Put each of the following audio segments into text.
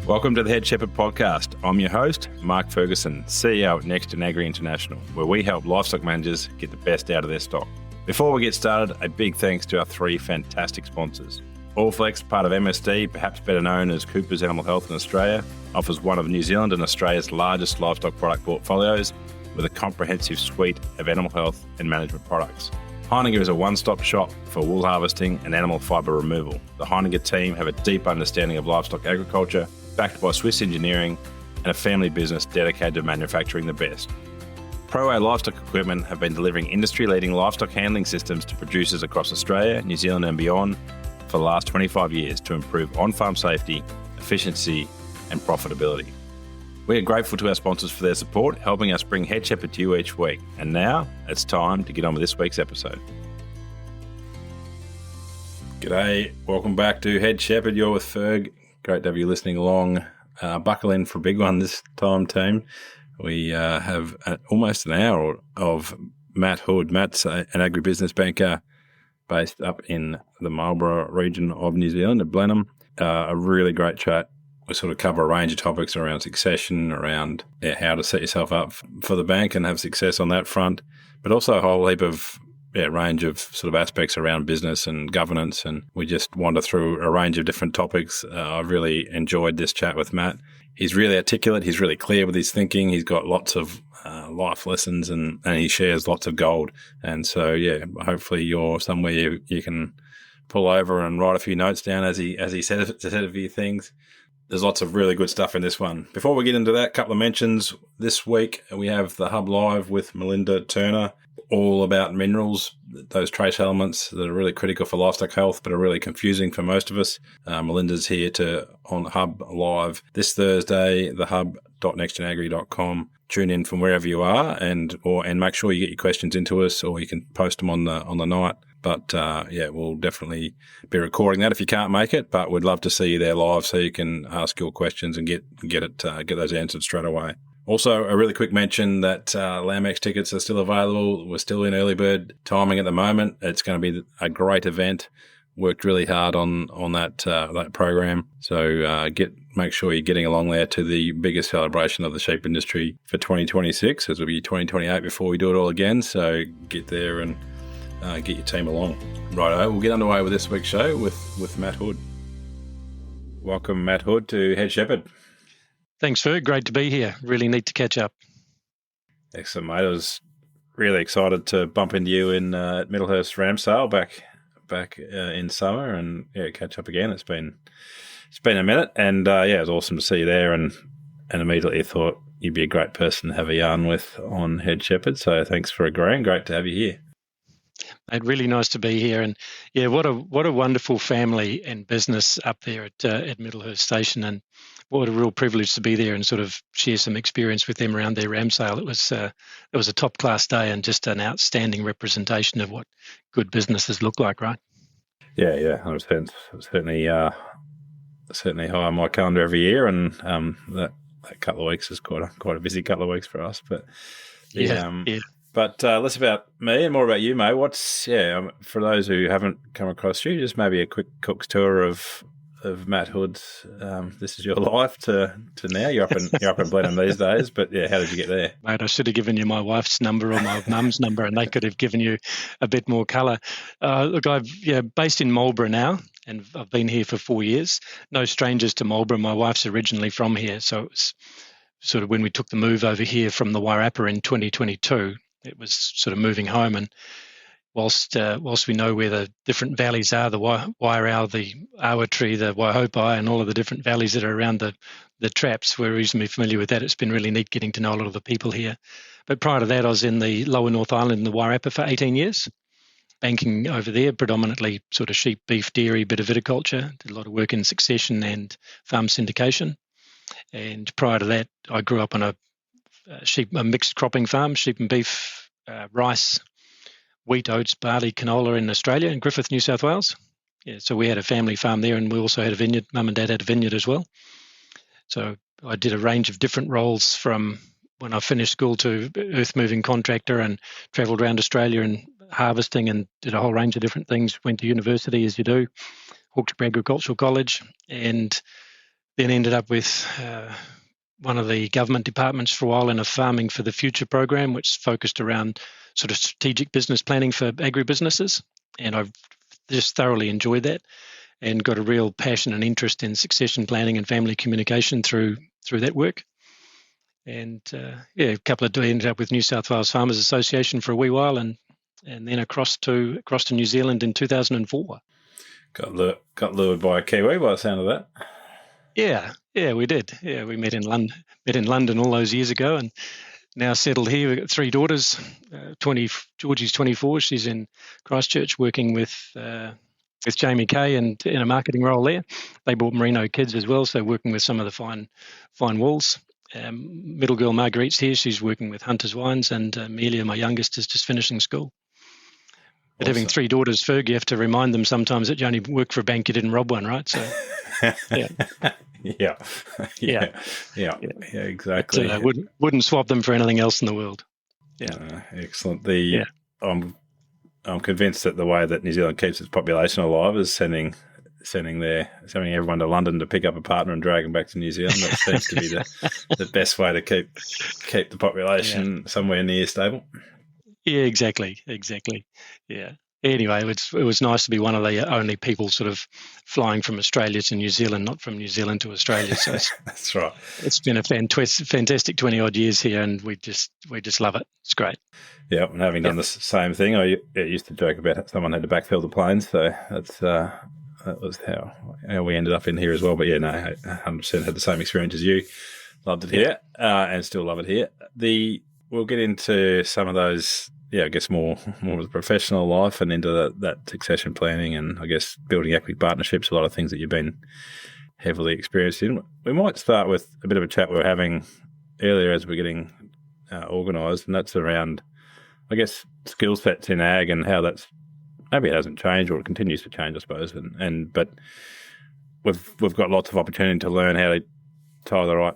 Welcome to the Head Shepherd Podcast. I'm your host, Mark Ferguson, CEO at Next and Agri International, where we help livestock managers get the best out of their stock. Before we get started, a big thanks to our three fantastic sponsors. Allflex, part of MSD, perhaps better known as Cooper's Animal Health in Australia, offers one of New Zealand and Australia's largest livestock product portfolios with a comprehensive suite of animal health and management products. Heininger is a one-stop shop for wool harvesting and animal fibre removal. The Heininger team have a deep understanding of livestock agriculture, backed by Swiss engineering and a family business dedicated to manufacturing the best. ProA Livestock Equipment have been delivering industry-leading livestock handling systems to producers across Australia, New Zealand and beyond for the last 25 years to improve on-farm safety, efficiency and profitability. We are grateful to our sponsors for their support, helping us bring Head Shepherd to you each week. And now it's time to get on with this week's episode. G'day, welcome back to Head Shepherd. You're with Ferg. Great to have you listening along. Buckle in for a big one this time, team. We have almost an hour of Matt Hood. Matt's an agribusiness banker based up in the Marlborough region of New Zealand at Blenheim. A really great chat. We sort of cover a range of topics around succession, around how to set yourself up for the bank and have success on that front, but also a whole heap of range of sort of aspects around business and governance. And we just wander through a range of different topics. I've really enjoyed this chat with Matt. He's really articulate. He's really clear with his thinking. He's got lots of life lessons and he shares lots of gold. And so, hopefully you're somewhere you can pull over and write a few notes down as he said a few things. There's lots of really good stuff in this one. Before we get into that, a couple of mentions. This week, we have the Hub Live with Melinda Turner, all about minerals, those trace elements that are really critical for livestock health, but are really confusing for most of us. Melinda's here on Hub Live this Thursday, thehub.nextandagri.com. Tune in from wherever you are and make sure you get your questions into us, or you can post them on the night. But we'll definitely be recording that if you can't make it. But we'd love to see you there live so you can ask your questions and get those answered straight away. Also, a really quick mention that Lambex tickets are still available. We're still in early bird timing at the moment. It's going to be a great event. Worked really hard on that program. So make sure you're getting along there to the biggest celebration of the sheep industry for 2026, as it'll be 2028 before we do it all again. So get there and get your team along. Righto, we'll get underway with this week's show with Matt Hood. Welcome, Matt Hood, to Head Shepherd. Thanks, Ferg. Great to be here. Really neat to catch up. Excellent, mate. I was really excited to bump into you in at Middlehurst Ramsdale back in summer and catch up again. It's been a minute, and it was awesome to see you there, and immediately thought you'd be a great person to have a yarn with on Head Shepherd. So thanks for agreeing. Great to have you here. Mate, really nice to be here, and what a wonderful family and business up there at Middlehurst Station, and what a real privilege to be there and sort of share some experience with them around their ram sale. It was a top class day and just an outstanding representation of what good businesses look like, right? Yeah, 100%. Certainly high on my calendar every year, and that couple of weeks is quite a busy couple of weeks for us. But But less about me and more about you, mate. For those who haven't come across you, just maybe a quick cook's tour of Matt Hood's. This is your life to now. You're up in Blenheim these days, but how did you get there, mate? I should have given you my wife's number or my mum's number, and they could have given you a bit more colour. Look, I'm based in Marlborough now, and I've been here for 4 years. No strangers to Marlborough. My wife's originally from here, so it's sort of when we took the move over here from the Wairarapa in 2022. It was sort of moving home, and whilst we know where the different valleys are, the Wairau, the Awatree, the Waihopai, and all of the different valleys that are around the traps, we're reasonably familiar with that. It's been really neat getting to know a lot of the people here. But prior to that, I was in the lower North Island in the Wairarapa for 18 years, banking over there, predominantly sort of sheep, beef, dairy, bit of viticulture, did a lot of work in succession and farm syndication. And prior to that, I grew up on a mixed cropping farm, sheep and beef, rice, wheat, oats, barley, canola in Australia, in Griffith, New South Wales. So we had a family farm there, and we also had a vineyard. Mum and Dad had a vineyard as well. So I did a range of different roles from when I finished school to earth-moving contractor, and travelled around Australia and harvesting, and did a whole range of different things. Went to university, as you do, Hawkesbury Agricultural College, and Then ended up with one of the government departments for a while in a Farming for the Future program, which focused around sort of strategic business planning for agribusinesses. And I've just thoroughly enjoyed that and got a real passion and interest in succession planning and family communication through that work. And a couple of ended up with New South Wales Farmers Association for a wee while, and then across to New Zealand in 2004. Got lured by a Kiwi by the sound of that. Yeah, we did. Yeah, we met in London all those years ago, and now settled here. We've got 3 daughters. Georgie's 24. She's in Christchurch working with Jamie Kay and in a marketing role there. They bought Merino kids as well, so working with some of the fine wools. Middle girl Marguerite's here. She's working with Hunter's Wines, and Amelia, my youngest, is just finishing school. But having 3 daughters, Ferg, you have to remind them sometimes that you only work for a bank, you didn't rob one, right? So, yeah, exactly. But, wouldn't swap them for anything else in the world. Yeah, excellent. I'm convinced that the way that New Zealand keeps its population alive is sending everyone to London to pick up a partner and drag them back to New Zealand. That seems to be the best way to keep the population somewhere near stable. Yeah, exactly. Yeah. Anyway, it was nice to be one of the only people sort of flying from Australia to New Zealand, not from New Zealand to Australia. So that's right. It's been a fantastic 20 odd years here, and we just love it. It's great. Yeah, and having done the same thing, I used to joke about someone had to backfill the planes, so that was how we ended up in here as well. But yeah, no, 100% had the same experience as you. Loved it here, and still love it here. We'll get into some of those, I guess more of the professional life and into that succession planning and I guess building equity partnerships, a lot of things that you've been heavily experienced in. We might start with a bit of a chat we were having earlier as we're getting organised, and that's around, I guess, skill sets in ag and how that's, maybe it hasn't changed or it continues to change, I suppose. But we've got lots of opportunity to learn how to tie the right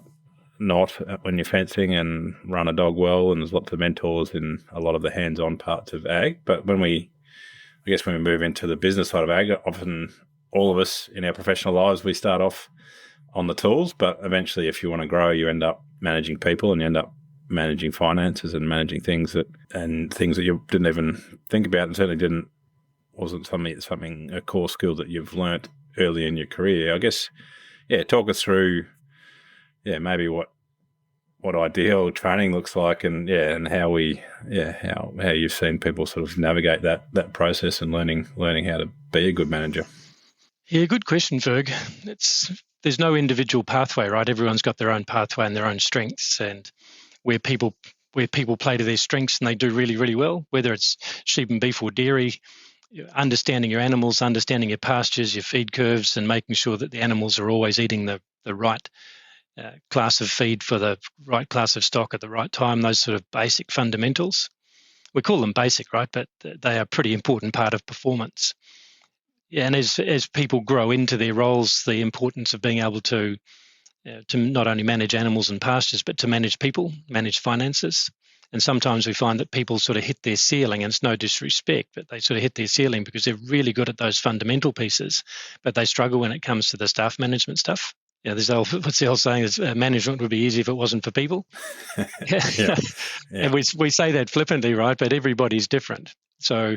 knot when you're fencing and run a dog well, and there's lots of mentors in a lot of the hands-on parts of ag. But when we move into the business side of ag, often all of us in our professional lives, we start off on the tools, but eventually if you want to grow, you end up managing people and you end up managing finances and managing things that you didn't even think about and certainly wasn't something a core skill that you've learnt early in your career. I guess, talk us through maybe what ideal training looks like and how you've seen people sort of navigate that process and learning how to be a good manager. Yeah, good question, Ferg. There's no individual pathway, right? Everyone's got their own pathway and their own strengths, and where people play to their strengths and they do really, really well, whether it's sheep and beef or dairy, understanding your animals, understanding your pastures, your feed curves, and making sure that the animals are always eating the right class of feed for the right class of stock at the right time, those sort of basic fundamentals. We call them basic, right? But they are a pretty important part of performance. Yeah, and as people grow into their roles, the importance of being able to not only manage animals and pastures, but to manage people, manage finances. And sometimes we find that people sort of hit their ceiling, and it's no disrespect, but they sort of hit their ceiling because they're really good at those fundamental pieces, but they struggle when it comes to the staff management stuff. Yeah, what's the old saying is management would be easy if it wasn't for people. Yeah. And we say that flippantly, right? But everybody's different. So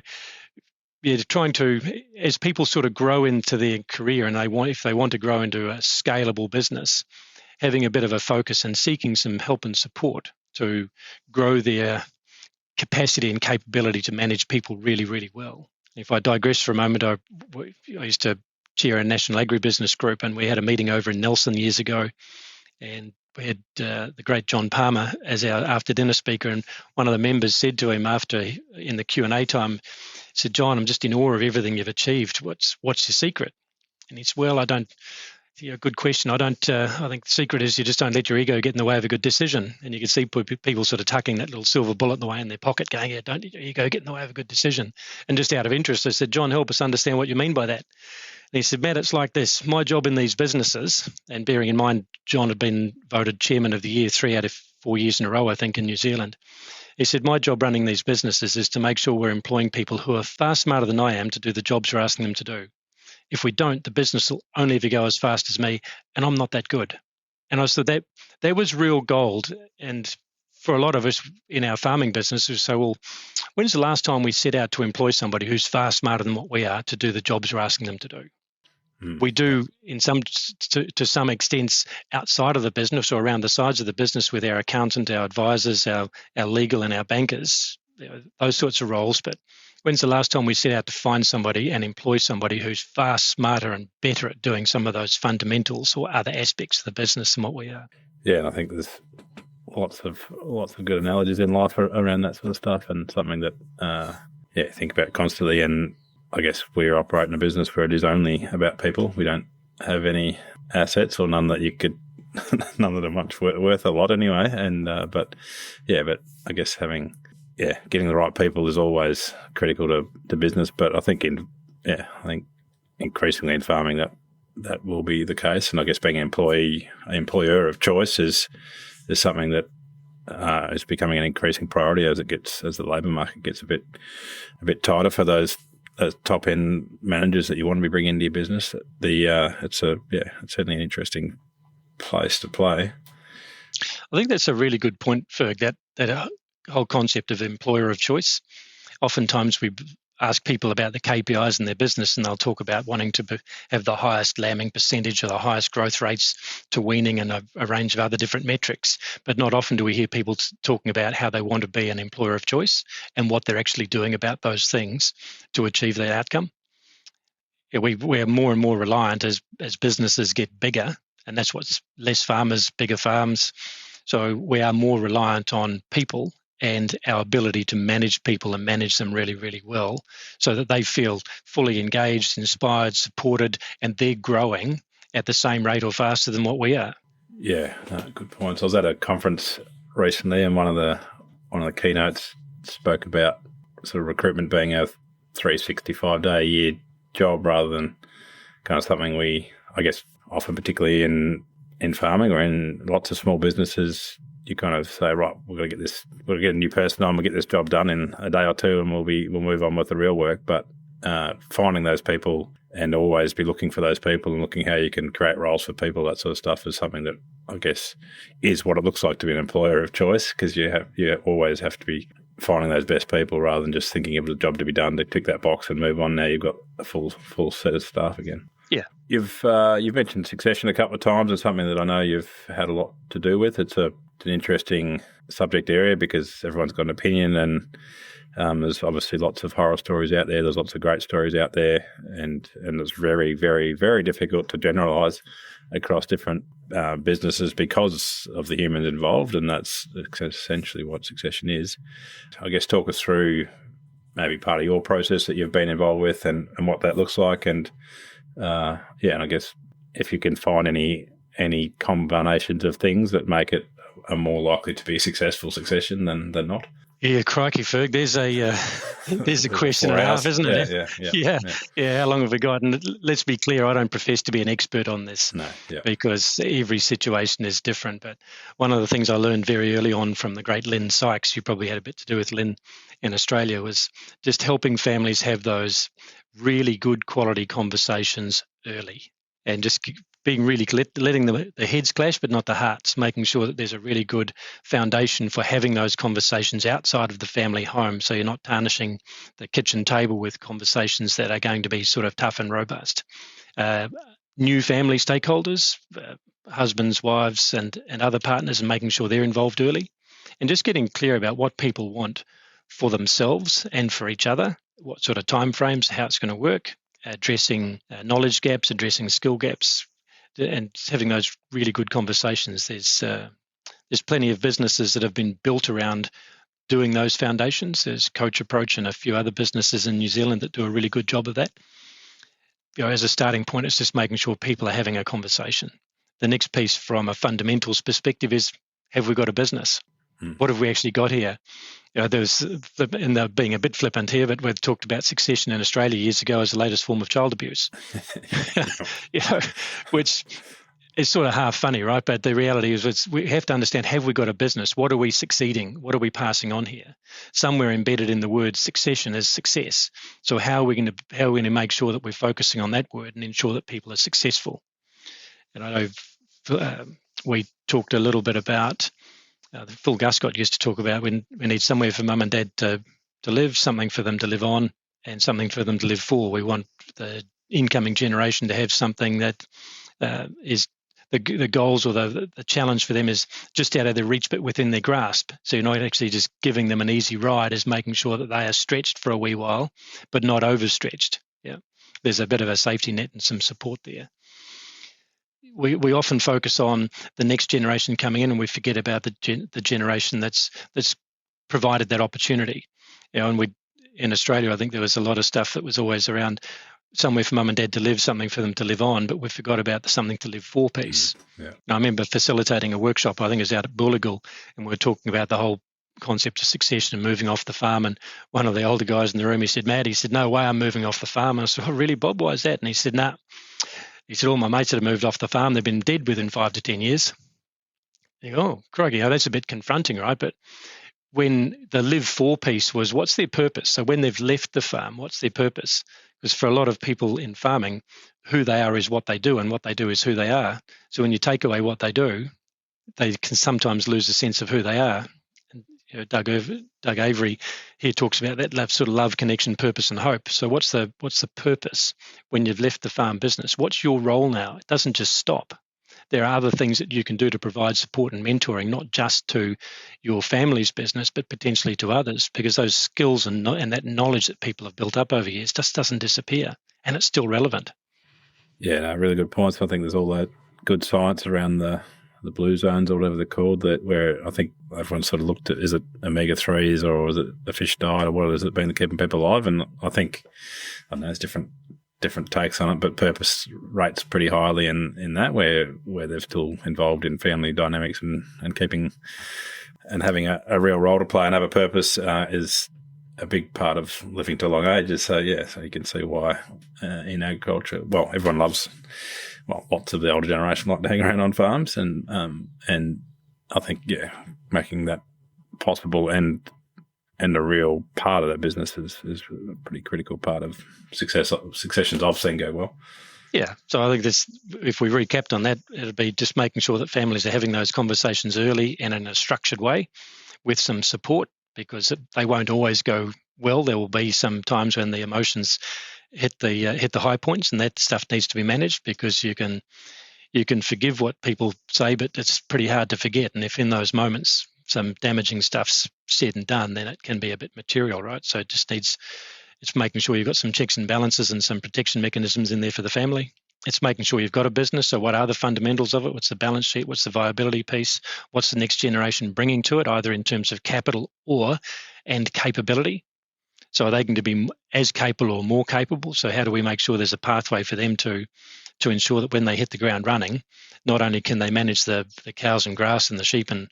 trying to, as people sort of grow into their career and if they want to grow into a scalable business, having a bit of a focus and seeking some help and support to grow their capacity and capability to manage people really, really well. If I digress for a moment, I used to chair a national agribusiness group, and we had a meeting over in Nelson years ago, and we had the great John Palmer as our after dinner speaker, and one of the members said to him in the Q&A time, said, "John, I'm just in awe of everything you've achieved. What's your secret?" And he said, "Well, I don't." Good question. I think the secret is you just don't let your ego get in the way of a good decision. And you can see people sort of tucking that little silver bullet away in their pocket going, don't let your ego get in the way of a good decision. And just out of interest, I said, "John, help us understand what you mean by that." And he said, "Matt, it's like this. My job in these businesses," and bearing in mind, John had been voted Chairman of the Year 3 out of 4 years in a row, I think, in New Zealand. He said, "My job running these businesses is to make sure we're employing people who are far smarter than I am to do the jobs we're asking them to do. If we don't, the business will only ever go as fast as me, and I'm not that good. And I thought that was real gold. And for a lot of us in our farming business, we say, well, when's the last time we set out to employ somebody who's far smarter than what we are to do the jobs we're asking them to do? We do to some extent outside of the business or around the sides of the business with our accountant, our advisors, our legal and our bankers, those sorts of roles. But when's the last time we set out to find somebody and employ somebody who's far smarter and better at doing some of those fundamentals or other aspects of the business than what we are? Yeah, and I think there's lots of good analogies in life around that sort of stuff, and something that think about constantly. And I guess we operate in a business where it is only about people. We don't have any assets, or none that none that are much worth a lot anyway. And but I guess getting the right people is always critical to business. But I think increasingly in farming that will be the case. And I guess being an employer of choice is something that is becoming an increasing priority as the labour market gets a bit tighter for those top end managers that you want to be bringing into your business. It's certainly an interesting place to play. I think that's a really good point, Ferg, that whole concept of employer of choice. Oftentimes we ask people about the KPIs in their business, and they'll talk about wanting to have the highest lambing percentage or the highest growth rates to weaning and a range of other different metrics. But not often do we hear people talking about how they want to be an employer of choice and what they're actually doing about those things to achieve that outcome. Yeah, we're more and more reliant as businesses get bigger, and that's what's less farmers, bigger farms. So we are more reliant on people and our ability to manage people and manage them really, really well so that they feel fully engaged, inspired, supported, and they're growing at the same rate or faster than what we are. Yeah, good point. So I was at a conference recently, and one of the keynotes spoke about sort of recruitment being a 365-day-a-year job rather than kind of something we, I guess, often particularly in farming or in lots of small businesses, you kind of say, right, we're going to get a new person on, we'll get this job done in a day or two, and we'll move on with the real work. But finding those people and always be looking for those people and looking how you can create roles for people, that sort of stuff is something that I guess is what it looks like to be an employer of choice, because you always have to be finding those best people rather than just thinking of the job to be done to tick that box and move on. Now you've got a full set of staff again. Yeah. You've mentioned succession a couple of times, and something that I know you've had a lot to do with. It's an interesting subject area because everyone's got an opinion, and there's obviously lots of horror stories out there. There's lots of great stories out there, and it's very, very, very difficult to generalise across different businesses because of the humans involved, and that's essentially what succession is. I guess talk us through maybe part of your process that you've been involved with and what that looks like, and and I guess if you can find any combinations of things that make it a more likely to be a successful succession than not. Yeah, crikey, Ferg. There's a question and a half, isn't it? Yeah. How long have we got? And let's be clear, I don't profess to be an expert on this because every situation is different. But one of the things I learned very early on from the great Lynn Sykes, you probably had a bit to do with Lynn in Australia, was just helping families have those really good quality conversations early and just being really letting the heads clash, but not the hearts, making sure that there's a really good foundation for having those conversations outside of the family home. So you're not tarnishing the kitchen table with conversations that are going to be sort of tough and robust. New family stakeholders, husbands, wives, and other partners, and making sure they're involved early, and just getting clear about what people want for themselves and for each other, what sort of timeframes, how it's going to work, addressing knowledge gaps, addressing skill gaps, and having those really good conversations. There's plenty of businesses that have been built around doing those foundations. There's Coach Approach and a few other businesses in New Zealand that do a really good job of that. As a starting point, it's just making sure people are having a conversation. The next piece from a fundamentals perspective is, have we got a business? What have we actually got here? Being a bit flippant here, but we've talked about succession in Australia years ago as the latest form of child abuse. Which it's sort of half funny, right? But the reality is we have to understand, have we got a business? What are we succeeding? What are we passing on here? Somewhere embedded in the word succession is success. So how are we going to make sure that we're focusing on that word and ensure that people are successful? And I know we talked a little bit about, Phil Guscott used to talk about when we need somewhere for mum and dad to live, something for them to live on, and something for them to live for. We want the incoming generation to have something that is the goals or the challenge for them is just out of their reach but within their grasp. So you're not actually just giving them an easy ride, is making sure that they are stretched for a wee while but not overstretched. Yeah, there's a bit of a safety net and some support there. We often focus on the next generation coming in, and we forget about the generation that's provided that opportunity. And in Australia, I think there was a lot of stuff that was always around somewhere for mum and dad to live, something for them to live on, but we forgot about the something to live for piece. Yeah. I remember facilitating a workshop, I think it was out at Booligal, and we were talking about the whole concept of succession and moving off the farm. And one of the older guys in the room, he said, "Matt," he said, "no way I'm moving off the farm." And I said, "Oh, really, Bob? Why is that?" And he said, "Nah." He said, "All my mates that have moved off the farm, they've been dead within 5 to 10 years. You go, "Oh, crikey, that's a bit confronting, right?" But when the live for piece was, what's their purpose? So when they've left the farm, what's their purpose? Because for a lot of people in farming, who they are is what they do, and what they do is who they are. So when you take away what they do, they can sometimes lose a sense of who they are. And, Doug Avery here talks about that sort of love, connection, purpose, and hope. So what's the purpose when you've left the farm business? What's your role now? It doesn't just stop. There are other things that you can do to provide support and mentoring, not just to your family's business, but potentially to others, because those skills and that knowledge that people have built up over years just doesn't disappear, and it's still relevant. Yeah, no, really good points. I think there's all that good science around the blue zones or whatever they're called, that where I think everyone sort of looked at, is it omega-3s or is it a fish diet or what has it been that keeping people alive? And I think, I don't know, there's different takes on it, but purpose rates pretty highly in that, where they're still involved in family dynamics and keeping and having a real role to play and have a purpose is a big part of living to long ages. So yeah, so you can see why in agriculture, well, everyone loves, well, lots of the older generation like to hang around on farms, and I think making that possible and a real part of that business is a pretty critical part of successions I've seen go well. Yeah, so I think if we recapped on that, it'd be just making sure that families are having those conversations early and in a structured way with some support, because they won't always go well. There will be some times when the emotions hit the high points, and that stuff needs to be managed, because you can forgive what people say, but it's pretty hard to forget. And if in those moments some damaging stuff's said and done, then it can be a bit material, right? So it's making sure you've got some checks and balances and some protection mechanisms in there for the family. It's making sure you've got a business. So what are the fundamentals of it? What's the balance sheet? What's the viability piece? What's the next generation bringing to it, either in terms of capital and capability? So are they going to be as capable or more capable? So how do we make sure there's a pathway for them to ensure that when they hit the ground running, not only can they manage the cows and grass and the sheep and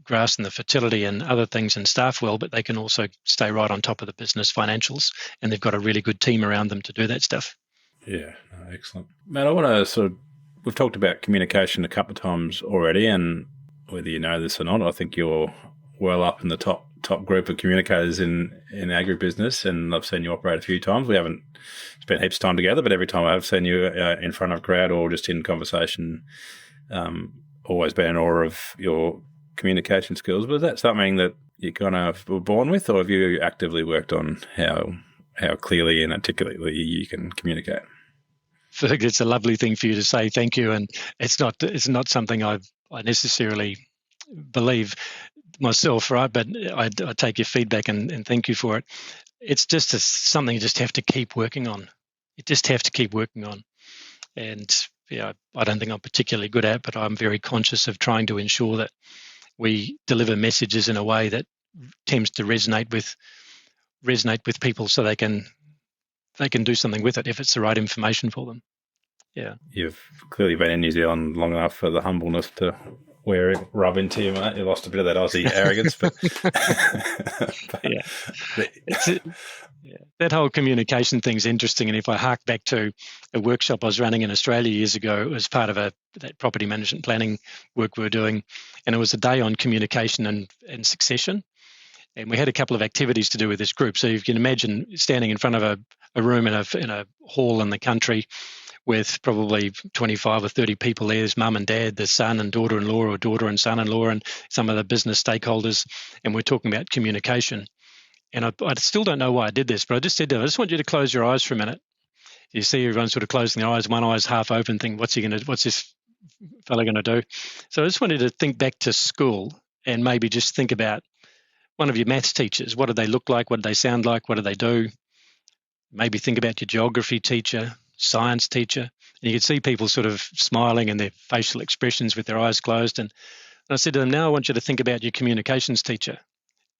grass and the fertility and other things and staff well, but they can also stay right on top of the business financials, and they've got a really good team around them to do that stuff. Yeah, excellent. Matt, I want to we've talked about communication a couple of times already, and whether you know this or not, I think you're well up in the top group of communicators in agribusiness, and I've seen you operate a few times. We haven't spent heaps of time together, but every time I have seen you in front of a crowd or just in conversation, always been in awe of your communication skills. Was that something that you kind of were born with, or have you actively worked on how clearly and articulately you can communicate? Ferg, it's a lovely thing for you to say. Thank you. And it's not something I necessarily believe myself, right? But I take your feedback and thank you for it. It's just something you just have to keep working on. You just have to keep working on. And I don't think I'm particularly good at it, but I'm very conscious of trying to ensure that we deliver messages in a way that tends to resonate with people, so they can do something with it if it's the right information for them. Yeah. You've clearly been in New Zealand long enough for the humbleness to wear it rub into you, mate. You lost a bit of that Aussie arrogance, but yeah. Yeah, that whole communication thing's interesting. And if I hark back to a workshop I was running in Australia years ago, it was part of that property management planning work we were doing, and it was a day on communication and succession. And we had a couple of activities to do with this group. So you can imagine standing in front of a room in a hall in the country with probably 25 or 30 people there. There's mum and dad, the son and daughter-in-law, or daughter and son-in-law, and some of the business stakeholders. And we're talking about communication. And I still don't know why I did this, but I just said to them, I just want you to close your eyes for a minute. You see everyone sort of closing their eyes, one eye's half open, thinking, what's this fella going to do? So I just wanted to think back to school and maybe just think about one of your maths teachers. What do they look like? What do they sound like? What do they do? Maybe think about your geography teacher, science teacher. And you could see people sort of smiling and their facial expressions with their eyes closed. And I said to them, now I want you to think about your communications teacher.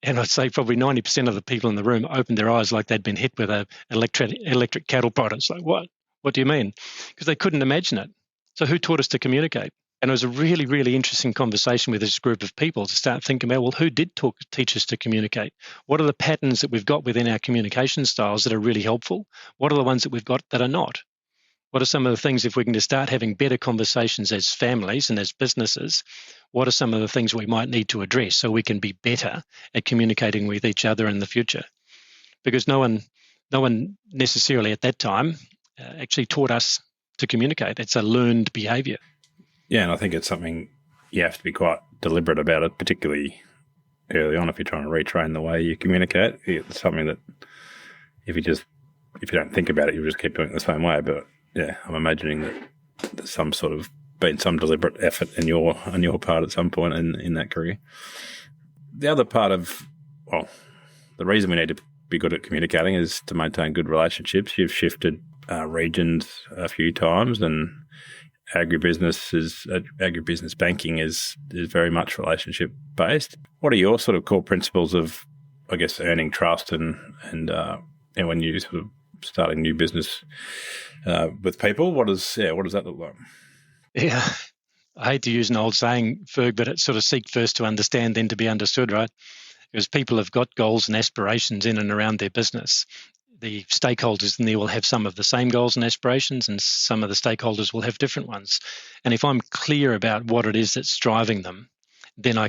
And I'd say probably 90% of the people in the room opened their eyes like they'd been hit with an electric cattle prod. It's like, what? What do you mean? Because they couldn't imagine it. So who taught us to communicate? And it was a really, really interesting conversation with this group of people to start thinking about, well, who did teach us to communicate? What are the patterns that we've got within our communication styles that are really helpful? What are the ones that we've got that are not? What are some of the things, if we can just start having better conversations as families and as businesses, what are some of the things we might need to address so we can be better at communicating with each other in the future? Because no one necessarily at that time actually taught us to communicate. It's a learned behaviour. Yeah, and I think it's something you have to be quite deliberate about it, particularly early on if you're trying to retrain the way you communicate. It's something that if you don't think about it, you'll just keep doing it the same way. But yeah, I'm imagining that there's some sort of been some deliberate effort on your part at some point in that career. The other part of, well, the reason we need to be good at communicating is to maintain good relationships. You've shifted regions a few times, and agribusiness banking is very much relationship based. What are your sort of core principles of, I guess, earning trust and when you sort of starting new business with people? What does that look like? Yeah, I hate to use an old saying, Ferg, but it's sort of seek first to understand, then to be understood, right? Because people have got goals and aspirations in and around their business. The stakeholders in there will have some of the same goals and aspirations, and some of the stakeholders will have different ones. And if I'm clear about what it is that's driving them, then I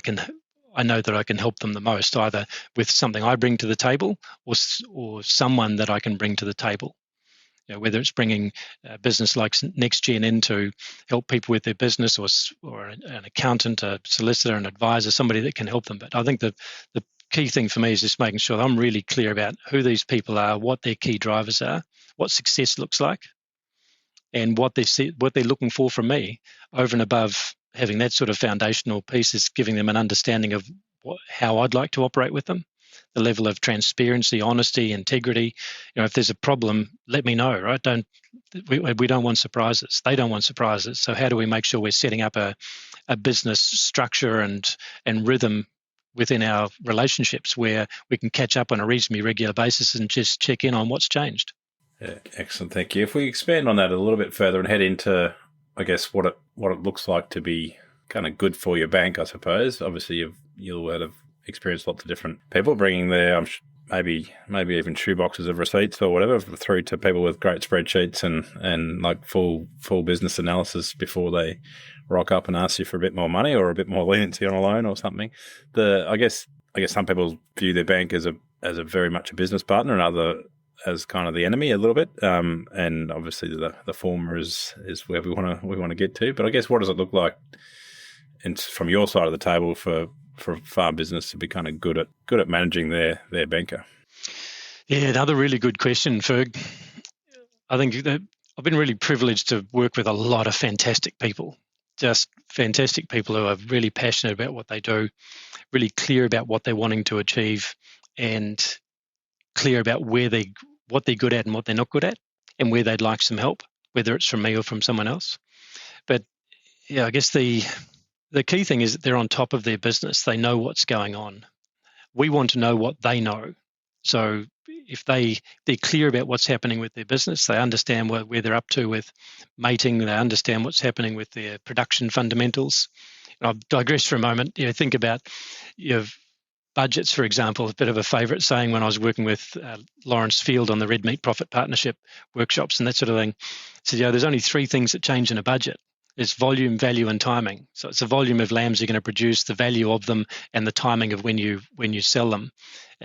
know that I can help them the most, either with something I bring to the table or someone that I can bring to the table. You know, whether it's bringing a business like NextGen in to help people with their business, or an accountant, a solicitor, an advisor, somebody that can help them. But I think the key thing for me is just making sure that I'm really clear about who these people are, what their key drivers are, what success looks like, and what they're looking for from me. Over and above having that sort of foundational piece is giving them an understanding of how I'd like to operate with them, the level of transparency, honesty, integrity. You know, if there's a problem, let me know, right? We don't want surprises. They don't want surprises. So how do we make sure we're setting up a business structure and rhythm within our relationships where we can catch up on a reasonably regular basis and just check in on what's changed? Yeah, excellent, thank you. If we expand on that a little bit further and head into, I guess, what it looks like to be kind of good for your bank, I suppose. Obviously, you'll have experienced lots of different people bringing their maybe even shoeboxes of receipts or whatever through to people with great spreadsheets and like full business analysis before they rock up and ask you for a bit more money or a bit more leniency on a loan or something. I guess some people view their bank as a very much a business partner, and other as kind of the enemy a little bit. And obviously the former is where we want to get to. But I guess, what does it look like from your side of the table for farm business to be kind of good at managing their banker? Yeah, another really good question, Ferg. I think that I've been really privileged to work with a lot of fantastic people, just fantastic people who are really passionate about what they do, really clear about what they're wanting to achieve, and clear about what they're good at and what they're not good at, and where they'd like some help, whether it's from me or from someone else. But yeah, I guess the key thing is that they're on top of their business. They know what's going on. We want to know what they know. So if they're clear about what's happening with their business, they understand where they're up to with mating, they understand what's happening with their production fundamentals. And I'll digress for a moment. Think about budgets, for example, a bit of a favourite saying when I was working with Lawrence Field on the Red Meat Profit Partnership workshops and that sort of thing. So, there's only three things that change in a budget. It's volume, value, and timing. So it's the volume of lambs you're going to produce, the value of them, and the timing of when you sell them.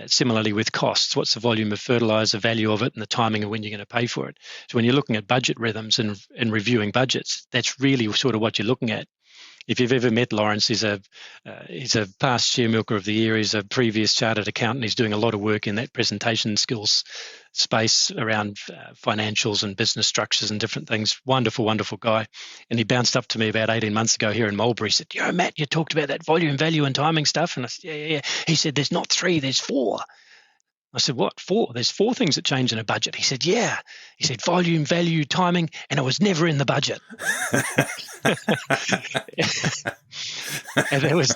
Similarly with costs, what's the volume of fertilizer, value of it, and the timing of when you're going to pay for it. So when you're looking at budget rhythms and reviewing budgets, that's really sort of what you're looking at. If you've ever met Lawrence, he's a past share milker of the year. He's a previous chartered accountant. He's doing a lot of work in that presentation skills space around financials and business structures and different things. Wonderful, wonderful guy. And he bounced up to me about 18 months ago here in Marlborough. He said, Matt, you talked about that volume, value, and timing stuff. And I said, yeah. He said, there's not three, there's four. I said, what, four? There's four things that change in a budget. He said, yeah. He said, volume, value, timing, and it was never in the budget. And that was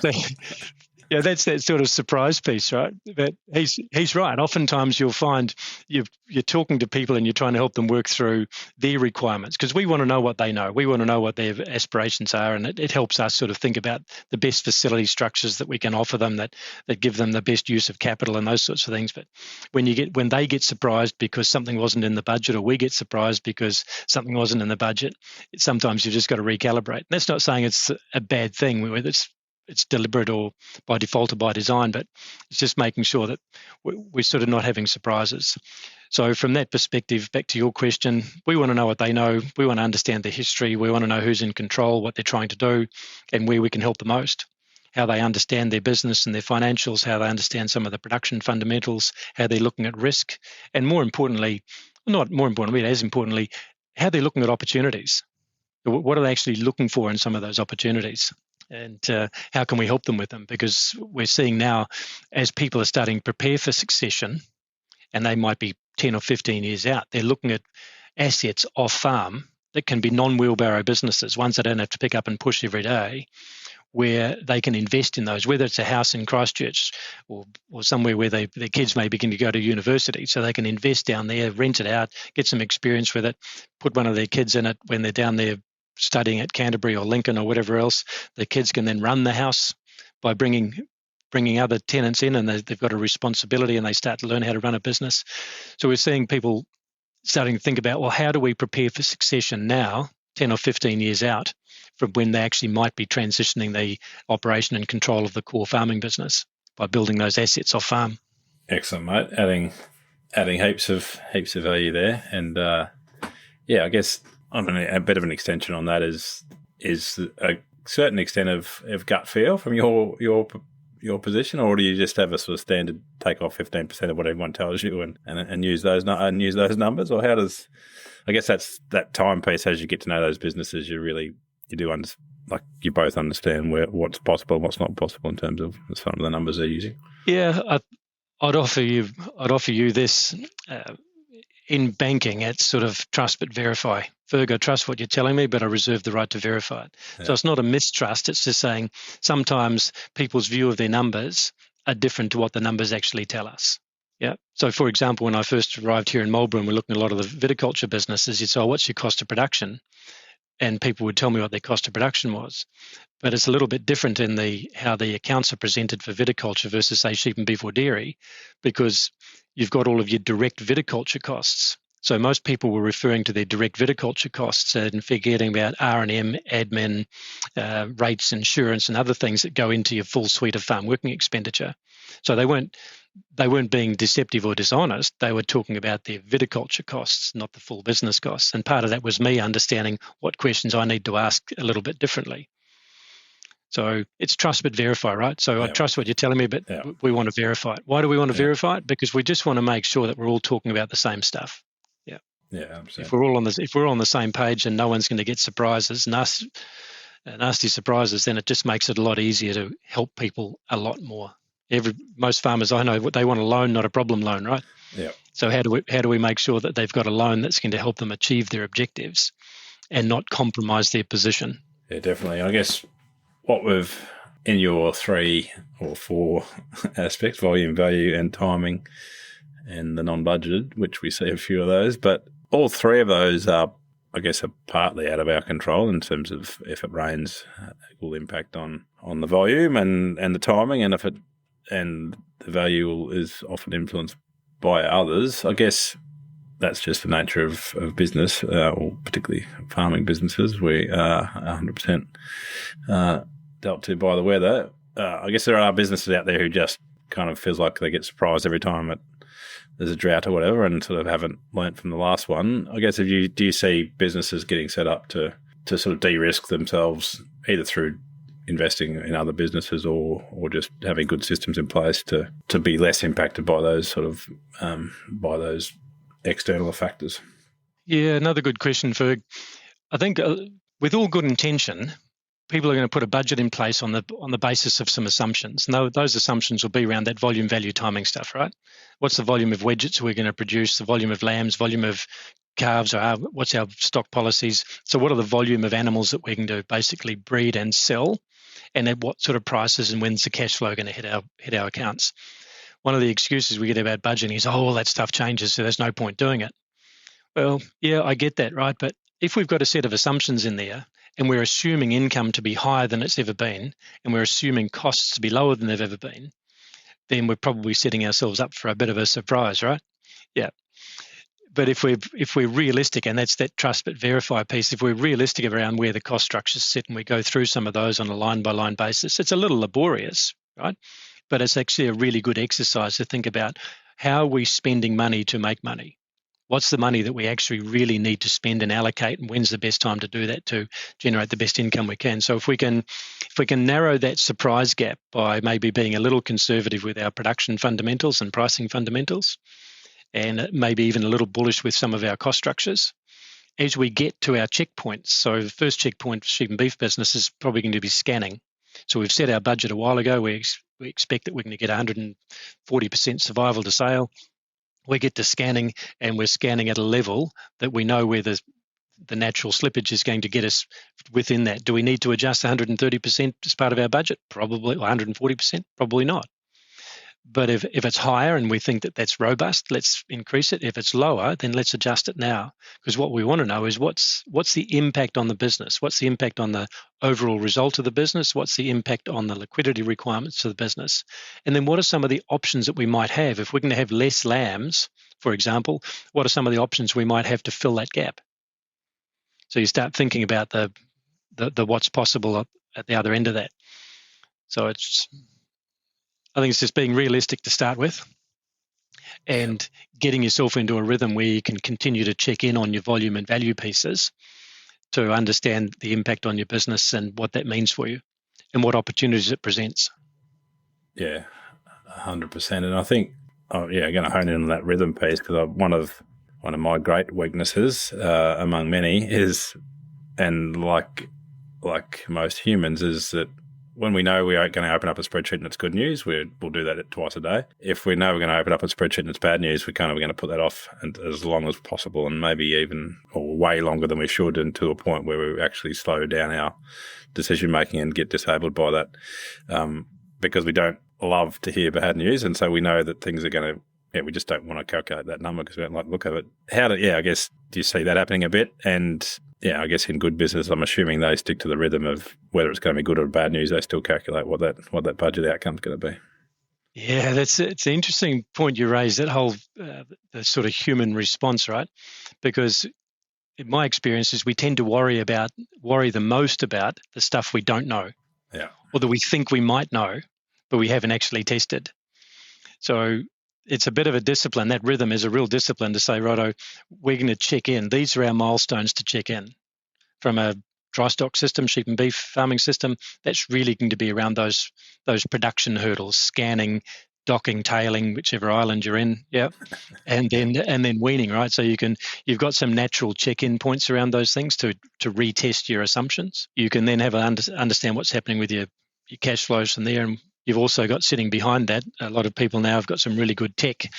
that's that sort of surprise piece, right? But he's right. Oftentimes you'll find you're talking to people and you're trying to help them work through their requirements, because we want to know what they know. We want to know what their aspirations are, and it helps us sort of think about the best facility structures that we can offer them that give them the best use of capital and those sorts of things. But when they get surprised because something wasn't in the budget, or we get surprised because something wasn't in the budget, sometimes you've just got to recalibrate. And that's not saying it's a bad thing, whether it's deliberate or by default or by design, but it's just making sure that we're sort of not having surprises. So from that perspective, back to your question, we want to know what they know. We want to understand their history. We want to know who's in control, what they're trying to do, and where we can help the most, how they understand their business and their financials, how they understand some of the production fundamentals, how they're looking at risk, and as importantly, how they're looking at opportunities. What are they actually looking for in some of those opportunities? And how can we help them with them? Because we're seeing now, as people are starting to prepare for succession, and they might be 10 or 15 years out, they're looking at assets off farm that can be non-wheelbarrow businesses, ones that don't have to pick up and push every day, where they can invest in those, whether it's a house in Christchurch or somewhere where their kids may begin to go to university. So they can invest down there, rent it out, get some experience with it, put one of their kids in it when they're down there studying at Canterbury or Lincoln or whatever else. The kids can then run the house by bringing other tenants in, and they've got a responsibility and they start to learn how to run a business. So we're seeing people starting to think about, well, how do we prepare for succession now, 10 or 15 years out from when they actually might be transitioning the operation and control of the core farming business by building those assets off farm. Excellent, mate. Adding heaps of value there. And I guess a bit of an extension on that is a certain extent of gut feel from your position, or do you just have a sort of standard take off 15% of what everyone tells you and use those numbers, or how does, I guess that's that time piece as you get to know those businesses, you both understand what's possible and what's not possible in terms of some of the numbers they're using. Yeah, I'd offer you this. In banking, it's sort of trust but verify. Ferg, I trust what you're telling me, but I reserve the right to verify it. Yeah. So it's not a mistrust. It's just saying sometimes people's view of their numbers are different to what the numbers actually tell us. Yeah. So, for example, when I first arrived here in Marlborough and we're looking at a lot of the viticulture businesses, you'd say, what's your cost of production? And people would tell me what their cost of production was. But it's a little bit different in how the accounts are presented for viticulture versus, say, sheep and beef or dairy, because you've got all of your direct viticulture costs. So most people were referring to their direct viticulture costs and forgetting about R&M, admin, rates, insurance, and other things that go into your full suite of farm working expenditure. So they weren't being deceptive or dishonest. They were talking about their viticulture costs, not the full business costs. And part of that was me understanding what questions I need to ask a little bit differently. So it's trust but verify, right? So I trust what you're telling me, but we want to verify it. Why do we want to verify it? Because we just want to make sure that we're all talking about the same stuff. Yeah. Yeah, absolutely. If we're on the same page and no one's going to get surprises, nasty surprises, then it just makes it a lot easier to help people a lot more. Most farmers I know, they want a loan, not a problem loan, right? Yeah. So how do we make sure that they've got a loan that's going to help them achieve their objectives and not compromise their position? Yeah, definitely. I guess what we've in your 3 or 4 aspects, volume, value, and timing, and the non-budgeted, which we see a few of those, but all 3 of those are partly out of our control in terms of if it rains, it will impact on the volume and the timing, and if it and the value is often influenced by others. I guess that's just the nature of business, or particularly farming businesses. We are 100% dealt to by the weather. I guess there are businesses out there who just kind of feels like they get surprised every time there's a drought or whatever, and sort of haven't learnt from the last one. I guess do you see businesses getting set up to sort of de-risk themselves either through investing in other businesses or just having good systems in place to be less impacted by those sort of by those external factors? Yeah, another good question, Ferg. I think with all good intention, people are going to put a budget in place on the basis of some assumptions. And those assumptions will be around that volume, value, timing stuff, right? What's the volume of widgets we're going to produce, the volume of lambs, volume of calves, or what's our stock policies? So what are the volume of animals that we can do basically breed and sell, and at what sort of prices, and when's the cash flow going to hit our accounts? One of the excuses we get about budgeting is, all that stuff changes, so there's no point doing it. Well, yeah, I get that, right? But if we've got a set of assumptions in there and we're assuming income to be higher than it's ever been, and we're assuming costs to be lower than they've ever been, then we're probably setting ourselves up for a bit of a surprise, right? Yeah. But if we're realistic, and that's that trust but verify piece, if we're realistic around where the cost structures sit and we go through some of those on a line-by-line basis, it's a little laborious, right? But it's actually a really good exercise to think about how are we spending money to make money? What's the money that we actually really need to spend and allocate, and when's the best time to do that to generate the best income we can? So if we can narrow that surprise gap by maybe being a little conservative with our production fundamentals and pricing fundamentals, and maybe even a little bullish with some of our cost structures, as we get to our checkpoints. So the first checkpoint for sheep and beef business is probably going to be scanning. So we've set our budget a while ago. We expect that we're going to get 140% survival to sale. We get to scanning, and we're scanning at a level that we know where the natural slippage is going to get us within that. Do we need to adjust 130% as part of our budget? Probably. 140%? Probably not. But if it's higher and we think that that's robust, let's increase it. If it's lower, then let's adjust it now. Because what we want to know is what's the impact on the business? What's the impact on the overall result of the business? What's the impact on the liquidity requirements of the business? And then what are some of the options that we might have? If we're going to have less lambs, for example, what are some of the options we might have to fill that gap? So you start thinking about the what's possible at the other end of that. So I think it's just being realistic to start with, and getting yourself into a rhythm where you can continue to check in on your volume and value pieces to understand the impact on your business and what that means for you and what opportunities it presents. Yeah, 100%. And I think, I'm going to hone in on that rhythm piece, because one of my great weaknesses among many is, and like most humans, is that when we know we are going to open up a spreadsheet and it's good news, we'll do that twice a day. If we know we're going to open up a spreadsheet and it's bad news, we're going to put that off as long as possible, and maybe even or way longer than we should, until a point where we actually slow down our decision making and get disabled by that, because we don't love to hear bad news, and so we know that things are going to. Yeah, we just don't want to calculate that number because we don't like the look of it. I guess, do you see that happening a bit? And yeah, I guess in good business, I'm assuming they stick to the rhythm of whether it's going to be good or bad news. They still calculate what that budget outcome is going to be. Yeah, it's an interesting point you raised, that whole the sort of human response, right? Because in my experience is we tend to worry the most about the stuff we don't know, or that we think we might know, but we haven't actually tested. So it's a bit of a discipline. That rhythm is a real discipline to say, righto, we're going to check in. These are our milestones to check in. From a dry stock system, sheep and beef farming system, that's really going to be around those production hurdles, scanning, docking, tailing, whichever island you're in, and then weaning, right? So you've got some natural check-in points around those things to retest your assumptions. You can then have understand what's happening with your cash flows from there. And you've also got, sitting behind that, a lot of people now have got some really good tech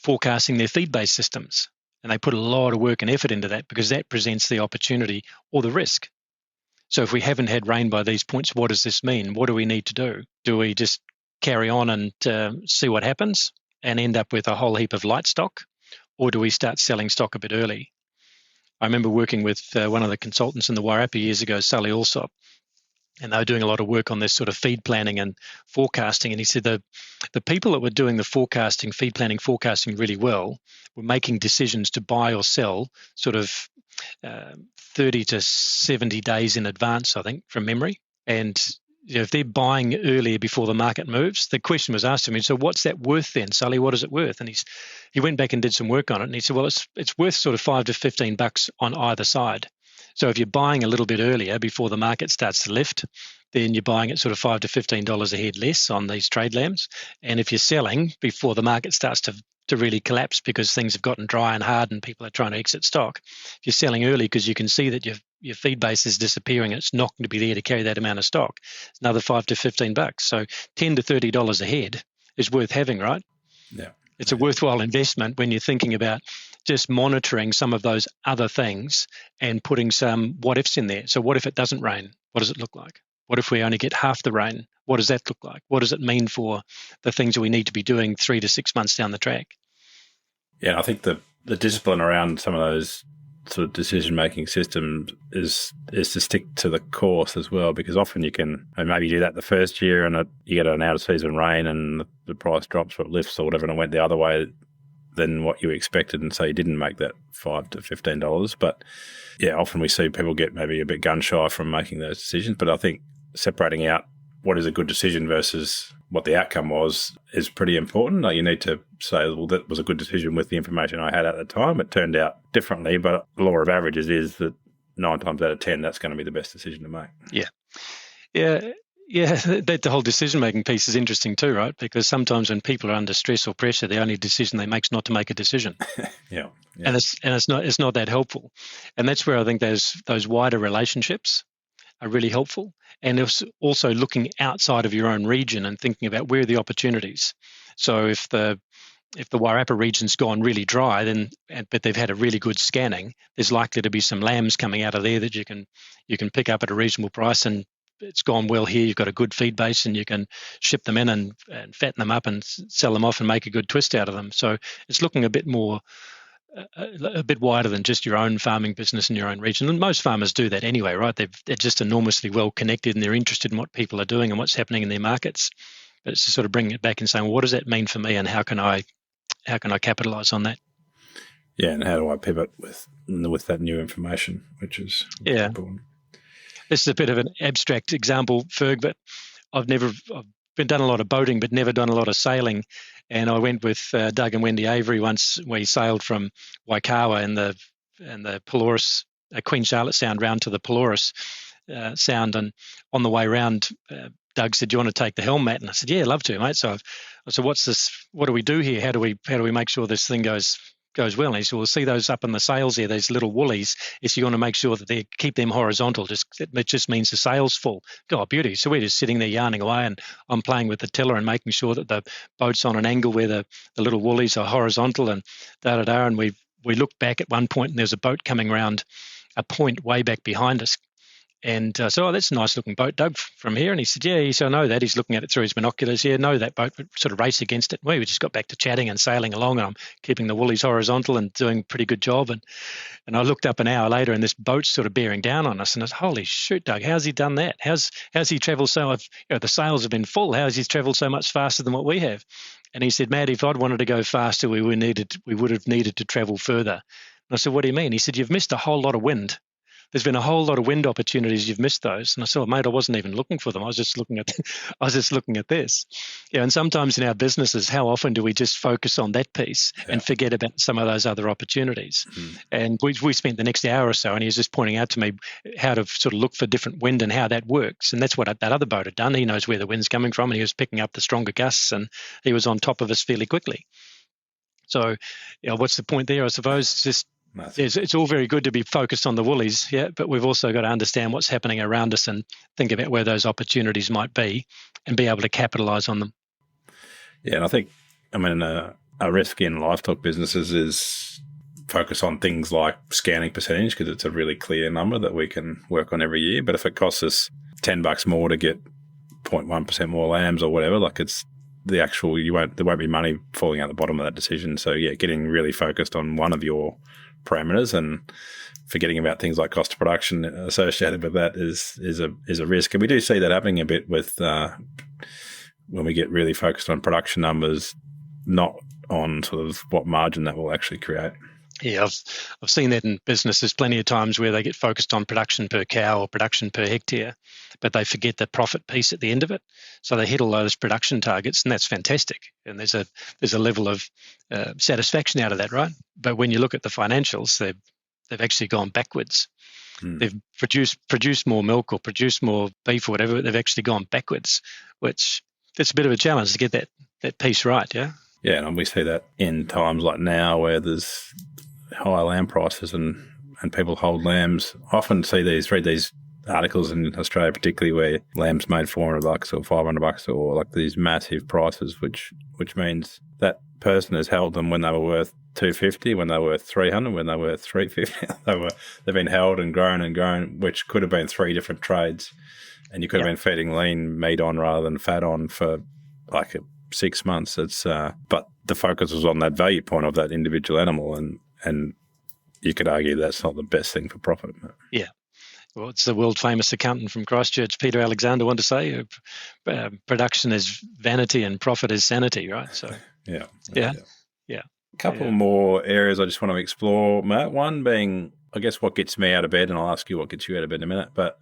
forecasting their feed-based systems. And they put a lot of work and effort into that, because that presents the opportunity or the risk. So if we haven't had rain by these points, what does this mean? What do we need to do? Do we just carry on and see what happens and end up with a whole heap of light stock? Or do we start selling stock a bit early? I remember working with one of the consultants in the Wairarapa years ago, Sully Alsop, and they were doing a lot of work on this sort of feed planning and forecasting. And he said the people that were doing the forecasting, feed planning, forecasting really well were making decisions to buy or sell sort of 30 to 70 days in advance, I think, from memory. And if they're buying earlier before the market moves, the question was asked to me, so what's that worth then, Sully? What is it worth? And he went back and did some work on it, and he said, well, it's worth sort of $5 to $15 on either side. So if you're buying a little bit earlier before the market starts to lift, then you're buying at sort of $5 to $15 a head less on these trade lambs. And if you're selling before the market starts to really collapse because things have gotten dry and hard and people are trying to exit stock, if you're selling early because you can see that your feed base is disappearing, it's not going to be there to carry that amount of stock, it's another $5 to $15. So $10 to $30 a head is worth having, right? Yeah. It's a worthwhile investment when you're thinking about just monitoring some of those other things and putting some what ifs in there. So what if it doesn't rain? What does it look like? What if we only get half the rain? What does that look like? What does it mean for the things that we need to be doing 3 to 6 months down the track? Yeah, I think the discipline around some of those sort of decision-making systems is to stick to the course as well, because often you can maybe do that the first year and you get an out-of-season rain and the price drops or it lifts or whatever and it went the other way than what you expected, and so you didn't make that $5 to $15. But yeah, often we see people get maybe a bit gun-shy from making those decisions. But I think separating out what is a good decision versus what the outcome was is pretty important. Like, you need to say, well, that was a good decision with the information I had at the time. It turned out differently, but the law of averages is that 9 times out of 10, that's going to be the best decision to make. Yeah, the whole decision-making piece is interesting too, right? Because sometimes when people are under stress or pressure, the only decision they make is not to make a decision. Yeah. And it's not that helpful. And that's where I think those wider relationships are really helpful. And it's also looking outside of your own region and thinking about where are the opportunities. So if the Wairarapa region's gone really dry, but they've had a really good scanning, there's likely to be some lambs coming out of there that you can pick up at a reasonable price, and it's gone well here. You've got a good feed base and you can ship them in and fatten them up and sell them off and make a good twist out of them. So it's looking a bit more, a bit wider than just your own farming business in your own region. And most farmers do that anyway, right? They're just enormously well connected and they're interested in what people are doing and what's happening in their markets. But it's just sort of bringing it back and saying, well, what does that mean for me and how can I capitalize on that? Yeah, and how do I pivot with that new information, which is important. This is a bit of an abstract example, Ferg, but I've been done a lot of boating, but never done a lot of sailing. And I went with Doug and Wendy Avery once. We sailed from Waikawa and the Pelorus, Queen Charlotte Sound, round to the Pelorus Sound. And on the way round, Doug said, "Do you want to take the helm, Matt?" And I said, "Yeah, love to, mate." So I said, "What's this? What do we do here? How do we make sure this thing goes well?" And he said, "Well, see those up in the sails here, these little woolies, is you want to make sure that they keep them horizontal. It just means the sail's full." Oh, beauty. So we're just sitting there yarning away and I'm playing with the tiller and making sure that the boat's on an angle where the little woolies are horizontal and da-da-da. And we looked back at one point and there's a boat coming around a point way back behind us. And so, that's a nice looking boat, Doug, from here. And he said, "Yeah." He said, "I know that." He's looking at it through his binoculars. "Yeah, know that boat," but sort of race against it. We just got back to chatting and sailing along, and I'm keeping the woolies horizontal and doing a pretty good job. And I looked up an hour later, and this boat's sort of bearing down on us. And I said, "Holy shoot, Doug, how's he done that? How's he travelled so? The sails have been full. How's he travelled so much faster than what we have?" And he said, "Matt, if I'd wanted to go faster, we would have needed to travel further." And I said, "What do you mean?" He said, "You've missed a whole lot of wind. There's been a whole lot of wind opportunities. You've missed those." And I said, "Well, mate, I wasn't even looking for them. I was just looking at this." Yeah. And sometimes in our businesses, how often do we just focus on that piece and forget about some of those other opportunities? And we spent the next hour or so, and he was just pointing out to me how to sort of look for different wind and how that works. And that's what that other boat had done. He knows where the wind's coming from, and he was picking up the stronger gusts, and he was on top of us fairly quickly. So, what's the point there? I suppose just. It's all very good to be focused on the woolies, but we've also got to understand what's happening around us and think about where those opportunities might be and be able to capitalise on them. Yeah, and I think, a risk in livestock businesses is focus on things like scanning percentage, because it's a really clear number that we can work on every year. But if it costs us $10 more to get 0.1% more lambs or whatever, like it's the actual, there won't be money falling out the bottom of that decision. So yeah, getting really focused on one of your parameters, and forgetting about things like cost of production associated with that is a risk. And we do see that happening a bit with when we get really focused on production numbers, not on sort of what margin that will actually create. Yeah, I've seen that in businesses plenty of times where they get focused on production per cow or production per hectare, but they forget the profit piece at the end of it. So they hit all those production targets, and that's fantastic. And there's a level of satisfaction out of that, right? But when you look at the financials, they've actually gone backwards. They've produced more milk or produced more beef or whatever. But they've actually gone backwards, which it's a bit of a challenge to get that piece right. Yeah. Yeah, and we see that in times like now where there's high lamb prices and people hold lambs. Often read these articles in Australia, particularly where lamb's made $400 or $500 or like these massive prices, which means that person has held them when they were worth $250, when they were worth $300, when they were worth $350. They've been held and grown, which could have been 3 different trades, and you could have been feeding lean meat on rather than fat on for like 6 months. It's but the focus was on that value point of that individual animal, and you could argue that's not the best thing for profit. Yeah. Well, it's the world famous accountant from Christchurch, Peter Alexander, wanted to say, production is vanity and profit is sanity, right? So yeah. A couple more areas I just want to explore, Matt. One being, I guess, what gets me out of bed, and I'll ask you what gets you out of bed in a minute, but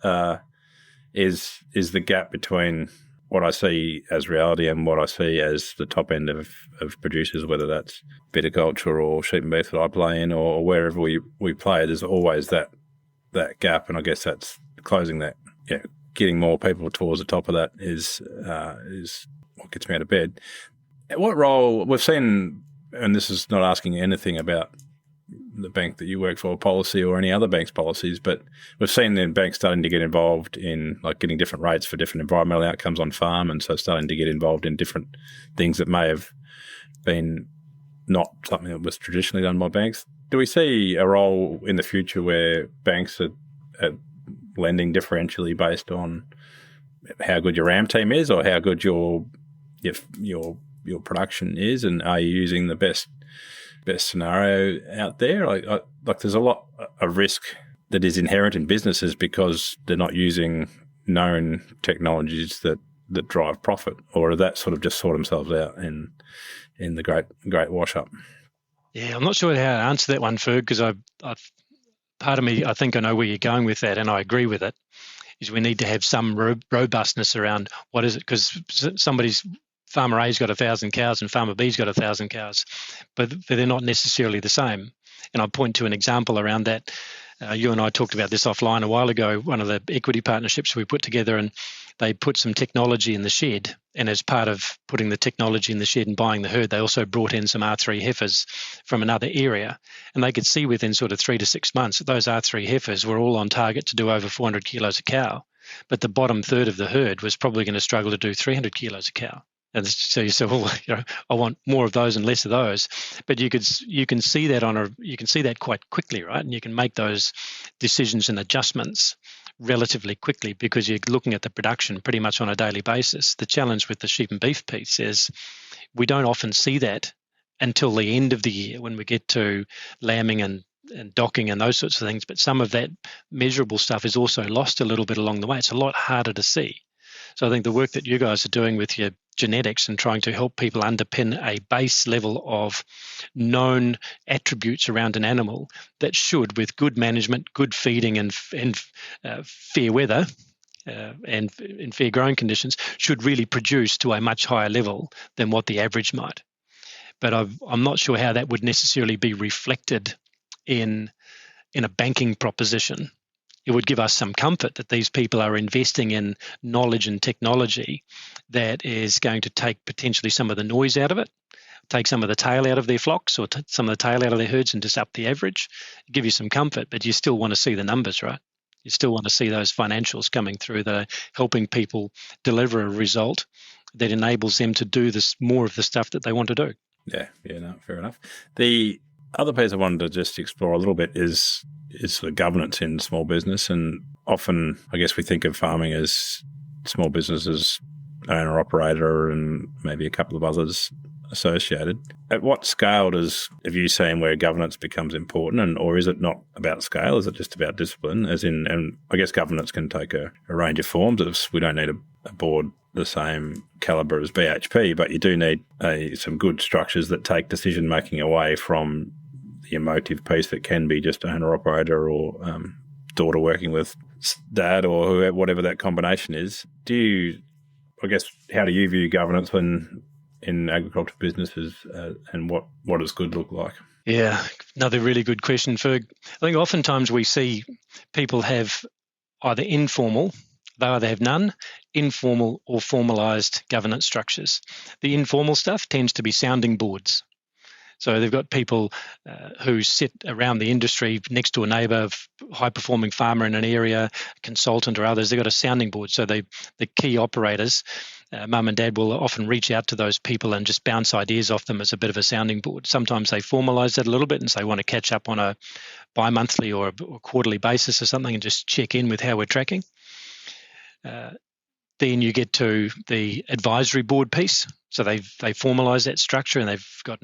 is the gap between what I see as reality and what I see as the top end of producers, whether that's viticulture or sheep and beef that I play in or wherever we play. There's always that gap, and I guess that's closing that. Yeah, getting more people towards the top of that is what gets me out of bed. What role we've seen, and this is not asking anything about the bank that you work for, policy or any other bank's policies, but we've seen the banks starting to get involved in like getting different rates for different environmental outcomes on farm, and so starting to get involved in different things that may have been not something that was traditionally done by banks. Do we see a role in the future where banks are lending differentially based on how good your RAM team is or how good your production is, and are you using the best scenario out there? Like there's a lot of risk that is inherent in businesses because they're not using known technologies that drive profit, or that sort of just sort themselves out in the great wash up. Yeah, I'm not sure how to answer that one, Ferg, because I part of me, I think I know where you're going with that, and I agree with it, is we need to have some robustness around what is it, because Farmer A's got 1,000 cows and Farmer B's got 1,000 cows, but they're not necessarily the same. And I'll point to an example around that. You and I talked about this offline a while ago, one of the equity partnerships we put together, and they put some technology in the shed. And as part of putting the technology in the shed and buying the herd, they also brought in some R3 heifers from another area. And they could see within sort of 3 to 6 months that those R3 heifers were all on target to do over 400 kilos a cow. But the bottom third of the herd was probably going to struggle to do 300 kilos a cow. And so you say, well, I want more of those and less of those. But you can see that you can see that quite quickly, right? And you can make those decisions and adjustments relatively quickly because you're looking at the production pretty much on a daily basis. The challenge with the sheep and beef piece is we don't often see that until the end of the year when we get to lambing and docking and those sorts of things. But some of that measurable stuff is also lost a little bit along the way. It's a lot harder to see. So I think the work that you guys are doing with your genetics and trying to help people underpin a base level of known attributes around an animal that should, with good management, good feeding and fair weather and in fair growing conditions, should really produce to a much higher level than what the average might. But I'm not sure how that would necessarily be reflected in a banking proposition. It would give us some comfort that these people are investing in knowledge and technology that is going to take potentially some of the noise out of it, take some of the tail out of their flocks or some of the tail out of their herds and just up the average, give you some comfort, but you still want to see the numbers, right? You still want to see those financials coming through that are helping people deliver a result that enables them to do more of the stuff that they want to do. Yeah, no, fair enough. The other piece I wanted to just explore a little bit is sort of governance in small business. And often, I guess we think of farming as small businesses, owner-operator, and maybe a couple of others associated. At what scale have you seen where governance becomes important, or is it not about scale? Is it just about discipline? And I guess governance can take a range of forms. We don't need a board the same calibre as BHP, but you do need some good structures that take decision making away from the emotive piece that can be just owner operator or daughter working with dad or whatever that combination is. How do you view governance in agricultural businesses, and what does good look like? Yeah, another really good question, Ferg. I think oftentimes we see people have either they either have none, informal or formalised governance structures. The informal stuff tends to be sounding boards. So they've got people who sit around the industry next to a neighbour, high-performing farmer in an area, consultant or others. They've got a sounding board. So the key operators, mum and dad, will often reach out to those people and just bounce ideas off them as a bit of a sounding board. Sometimes they formalise that a little bit and say, want to catch up on a bi-monthly or a quarterly basis or something and just check in with how we're tracking. Then you get to the advisory board piece. So they formalise that structure, and they've got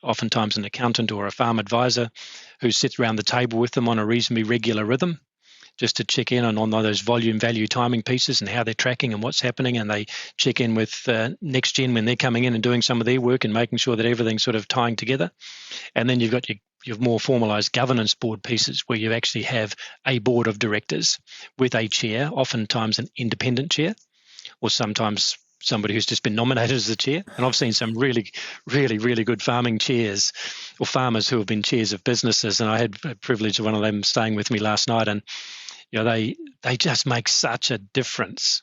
oftentimes an accountant or a farm advisor who sits around the table with them on a reasonably regular rhythm, just to check in on those volume, value, timing pieces and how they're tracking and what's happening. And they check in with Next Gen when they're coming in and doing some of their work and making sure that everything's sort of tying together. And then you've got your more formalised governance board pieces where you actually have a board of directors with a chair, oftentimes an independent chair, or sometimes somebody who's just been nominated as the chair. And I've seen some really, really, really good farming chairs or farmers who have been chairs of businesses. And I had the privilege of one of them staying with me last night. And they just make such a difference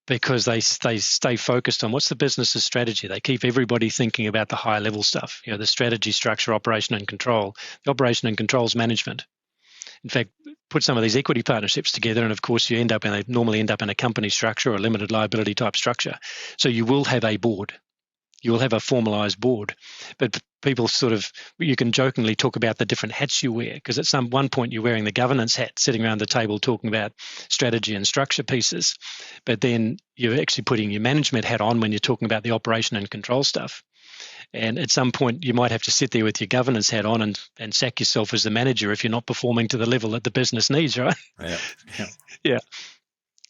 because they stay focused on what's the business's strategy. They keep everybody thinking about the higher level stuff, the strategy, structure, operation and control. The operation and controls management. In fact, put some of these equity partnerships together, and of course they normally end up in a company structure or a limited liability type structure. So you will have a board. You will have a formalised board. But people you can jokingly talk about the different hats you wear, because at one point you're wearing the governance hat, sitting around the table talking about strategy and structure pieces. But then you're actually putting your management hat on when you're talking about the operation and control stuff. And at some point, you might have to sit there with your governance hat on and sack yourself as the manager if you're not performing to the level that the business needs, right? Yeah.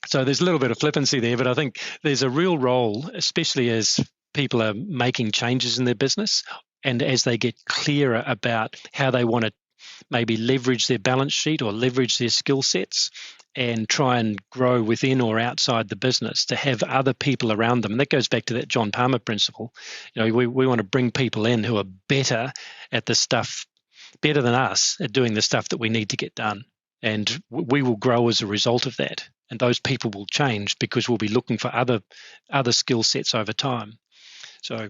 So there's a little bit of flippancy there, but I think there's a real role, especially as people are making changes in their business and as they get clearer about how they want to maybe leverage their balance sheet or leverage their skill sets and try and grow within or outside the business, to have other people around them. And that goes back to that John Palmer principle. We want to bring people in who are better at the stuff, better than us at doing the stuff that we need to get done. And we will grow as a result of that. And those people will change because we'll be looking for other skill sets over time. So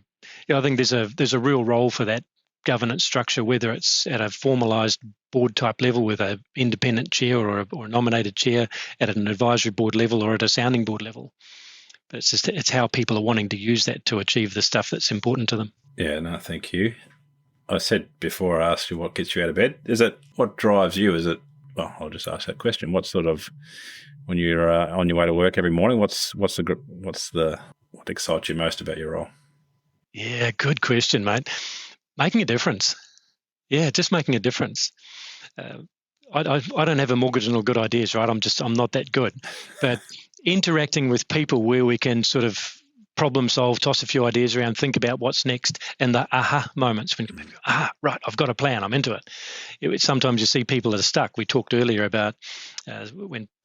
I think there's a real role for that governance structure, whether it's at a formalised board type level with an independent chair or a nominated chair, at an advisory board level or at a sounding board level. But it's how people are wanting to use that to achieve the stuff that's important to them. Yeah, no, thank you. I said before, I asked you what gets you out of bed. What drives you? Well, I'll just ask that question. What when you're on your way to work every morning, what excites you most about your role? Yeah, good question, mate. Making a difference. Yeah, just making a difference. I don't have a mortgage and all good ideas, right? I'm not that good. But interacting with people where we can sort of problem solve, toss a few ideas around, think about what's next, and the aha moments when right, I've got a plan, I'm into it. Sometimes you see people that are stuck. We talked earlier about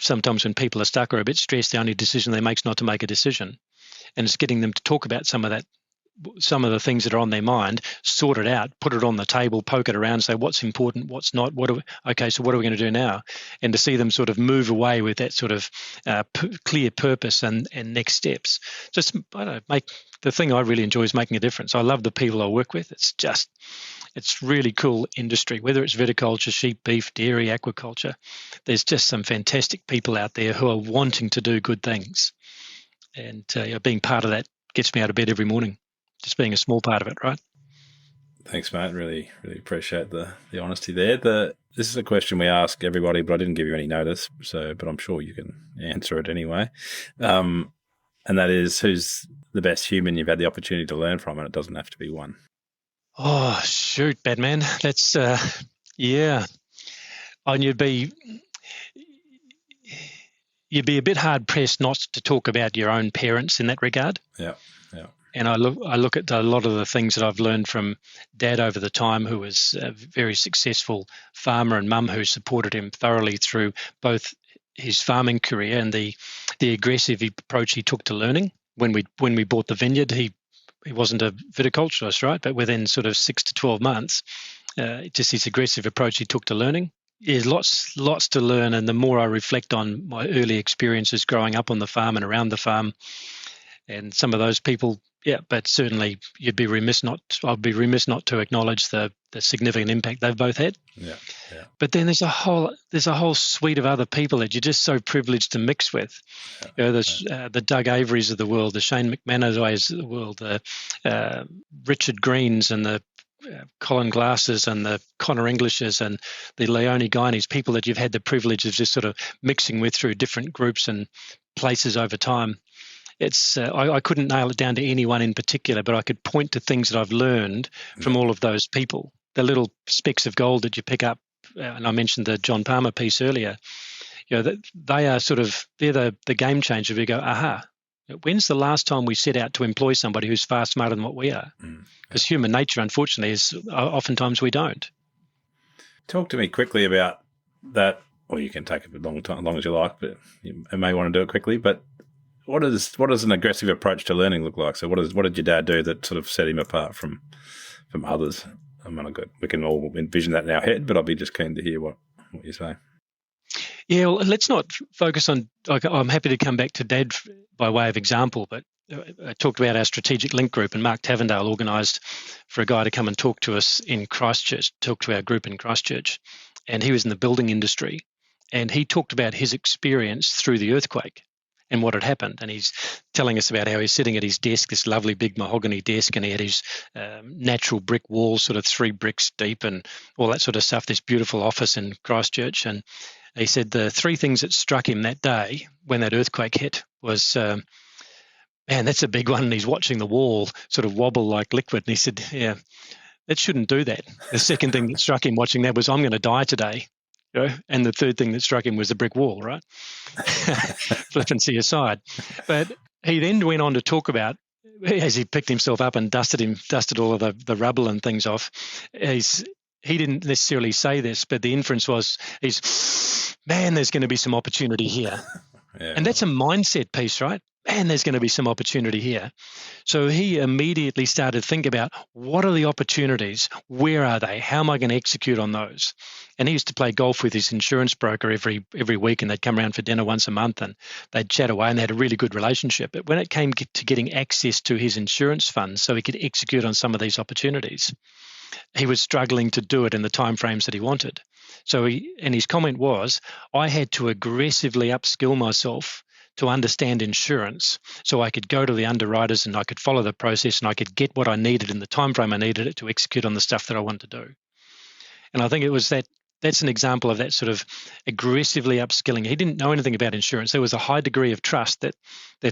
sometimes when people are stuck or a bit stressed, the only decision they make is not to make a decision. And it's getting them to talk about some of the things that are on their mind, sort it out, put it on the table, poke it around, say what's important, what's not, so what are we going to do now? And to see them sort of move away with that sort of clear purpose and next steps. Just, the thing I really enjoy is making a difference. I love the people I work with. It's really cool industry, whether it's viticulture, sheep, beef, dairy, aquaculture. There's just some fantastic people out there who are wanting to do good things. And being part of that gets me out of bed every morning. Just being a small part of it, right? Thanks, mate. Really, really appreciate the honesty there. This is a question we ask everybody, but I didn't give you any notice, but I'm sure you can answer it anyway. And that is, who's the best human you've had the opportunity to learn from, and it doesn't have to be one. Oh, shoot, Batman. That's, yeah. And you'd be a bit hard pressed not to talk about your own parents in that regard. Yeah. And I look at a lot of the things that I've learned from Dad over the time, who was a very successful farmer, and Mum, who supported him thoroughly through both his farming career and the aggressive approach he took to learning. When we bought the vineyard, he wasn't a viticulturist, right? But within sort of 6 to 12 months, just his aggressive approach he took to learning. There's lots to learn, and the more I reflect on my early experiences growing up on the farm and around the farm, and some of those people, yeah, but certainly I'd be remiss not to acknowledge the significant impact they've both had. Yeah. But then there's a whole suite of other people that you're just so privileged to mix with. The Doug Averys of the world, the Shane McManaways of the world, the Richard Greens and the Colin Glasses and the Connor Englishes and the Leone Guineys, people that you've had the privilege of just sort of mixing with through different groups and places over time. It's I couldn't nail it down to anyone in particular, but I could point to things that I've learned from all of those people. The little specks of gold that you pick up, and I mentioned the John Palmer piece earlier. They are they're the game changer. We go, aha, when's the last time we set out to employ somebody who's far smarter than what we are? Because human nature, unfortunately, is oftentimes we don't. Talk to me quickly about that, or you can take it a long time, as long as you like, but you may want to do it quickly. But what does an aggressive approach to learning look like? So what did your dad do that sort of set him apart from others? We can all envision that in our head, but I'll be just keen to hear what you say. Yeah, well, let's not focus on. I'm happy to come back to Dad by way of example, but I talked about our strategic link group, and Mark Tavendale organised for a guy to come and talk to us in Christchurch, talk to our group in Christchurch, and he was in the building industry, and he talked about his experience through the earthquake and what had happened. And he's telling us about how he's sitting at his desk, this lovely big mahogany desk, and he had his natural brick walls, sort of 3 bricks deep and all that sort of stuff, this beautiful office in Christchurch. And he said the 3 things that struck him that day when that earthquake hit was, man, that's a big one. And he's watching the wall sort of wobble like liquid. And he said, yeah, that shouldn't do that. The second thing that struck him watching that was, I'm going to die today. And the third thing that struck him was the brick wall, right? Flippancy aside. But he then went on to talk about, as he picked himself up and dusted all of the rubble and things off, he didn't necessarily say this, but the inference was, man, there's going to be some opportunity here. Yeah. And that's a mindset piece, right? Man, there's going to be some opportunity here. So he immediately started to think about, what are the opportunities? Where are they? How am I going to execute on those? And he used to play golf with his insurance broker every week, and they'd come around for dinner once a month, and they'd chat away, and they had a really good relationship. But when it came to getting access to his insurance funds so he could execute on some of these opportunities, he was struggling to do it in the timeframes that he wanted. So his comment was, I had to aggressively upskill myself to understand insurance so I could go to the underwriters and I could follow the process and I could get what I needed in the time frame I needed it to execute on the stuff that I wanted to do. And I think it was that's an example of that sort of aggressively upskilling. He didn't know anything about insurance. There was a high degree of trust that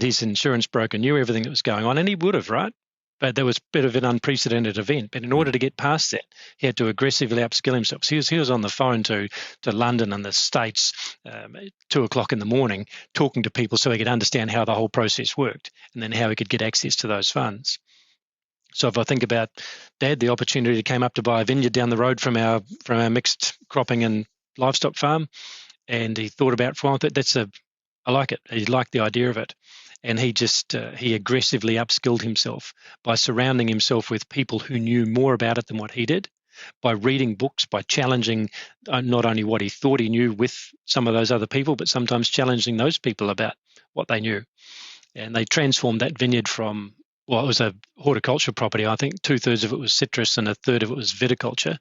his insurance broker knew everything that was going on, and he would have, right? But there was a bit of an unprecedented event. But in order to get past that, he had to aggressively upskill himself. So he was on the phone to London and the States at 2 o'clock in the morning, talking to people so he could understand how the whole process worked and then how he could get access to those funds. So if I think about Dad, the opportunity came up to buy a vineyard down the road from our mixed cropping and livestock farm, and he thought about, well, I like it. He liked the idea of it. And he aggressively upskilled himself by surrounding himself with people who knew more about it than what he did, by reading books, by challenging not only what he thought he knew with some of those other people, but sometimes challenging those people about what they knew. And they transformed that vineyard from, well, it was a horticulture property. I think 2/3 of it was citrus and 1/3 of it was viticulture.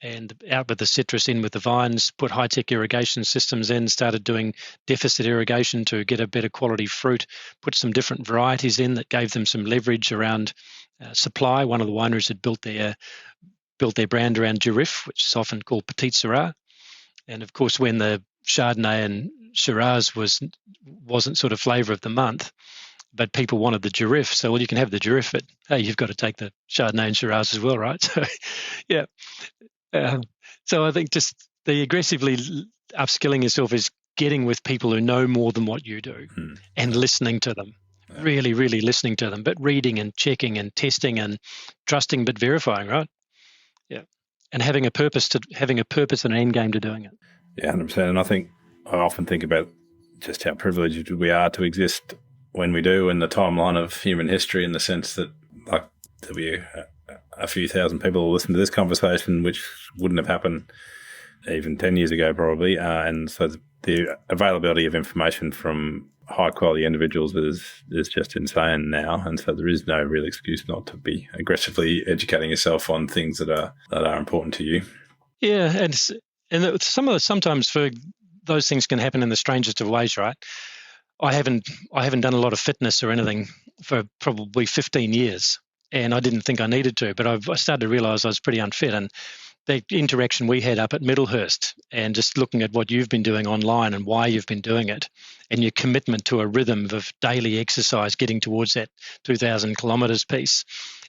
And out with the citrus, in with the vines, put high-tech irrigation systems in, started doing deficit irrigation to get a better quality fruit, put some different varieties in that gave them some leverage around supply. One of the wineries had built their brand around Durif, which is often called Petite Syrah. And of course, when the Chardonnay and Shiraz wasn't sort of flavour of the month, but people wanted the giraffe. So, well, you can have the giraffe, but hey, you've got to take the Chardonnay and Shiraz as well, right? So, yeah. So I think just the aggressively upskilling yourself is getting with people who know more than what you do and listening to them. Really, really listening to them, but reading and checking and testing and trusting, but verifying, right? Yeah, and having a purpose and an end game to doing it. Yeah, 100%. And I often think about just how privileged we are to exist when we do in the timeline of human history, in the sense that like there'll be a few thousand people who listen to this conversation, which wouldn't have happened even 10 years ago probably. And so the availability of information from high quality individuals is just insane now, and so there is no real excuse not to be aggressively educating yourself on things that are important to you. Yeah, and sometimes for those things can happen in the strangest of ways, right? I haven't done a lot of fitness or anything for probably 15 years, and I didn't think I needed to, but I started to realise I was pretty unfit. And the interaction we had up at Middlehurst, and just looking at what you've been doing online and why you've been doing it, and your commitment to a rhythm of daily exercise, getting towards that 2,000 kilometres piece,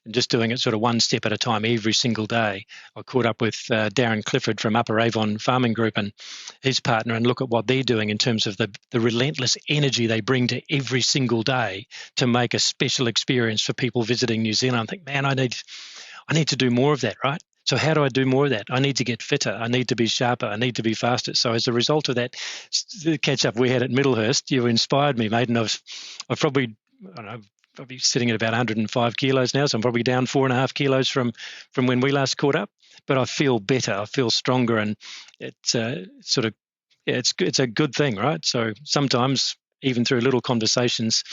and just doing it sort of one step at a time every single day. I caught up with Darren Clifford from Upper Avon Farming Group and his partner, and look at what they're doing in terms of the relentless energy they bring to every single day to make a special experience for people visiting New Zealand. I think, man, I need to do more of that, right? So how do I do more of that? I need to get fitter. I need to be sharper. I need to be faster. So as a result of that, the catch up we had at Middlehurst, you inspired me, mate. And I've probably, I don't know, probably sitting at about 105 kilos now. So I'm probably down 4.5 kilos from when we last caught up. But I feel better. I feel stronger, and it's it's a good thing, right? So sometimes even through little conversations,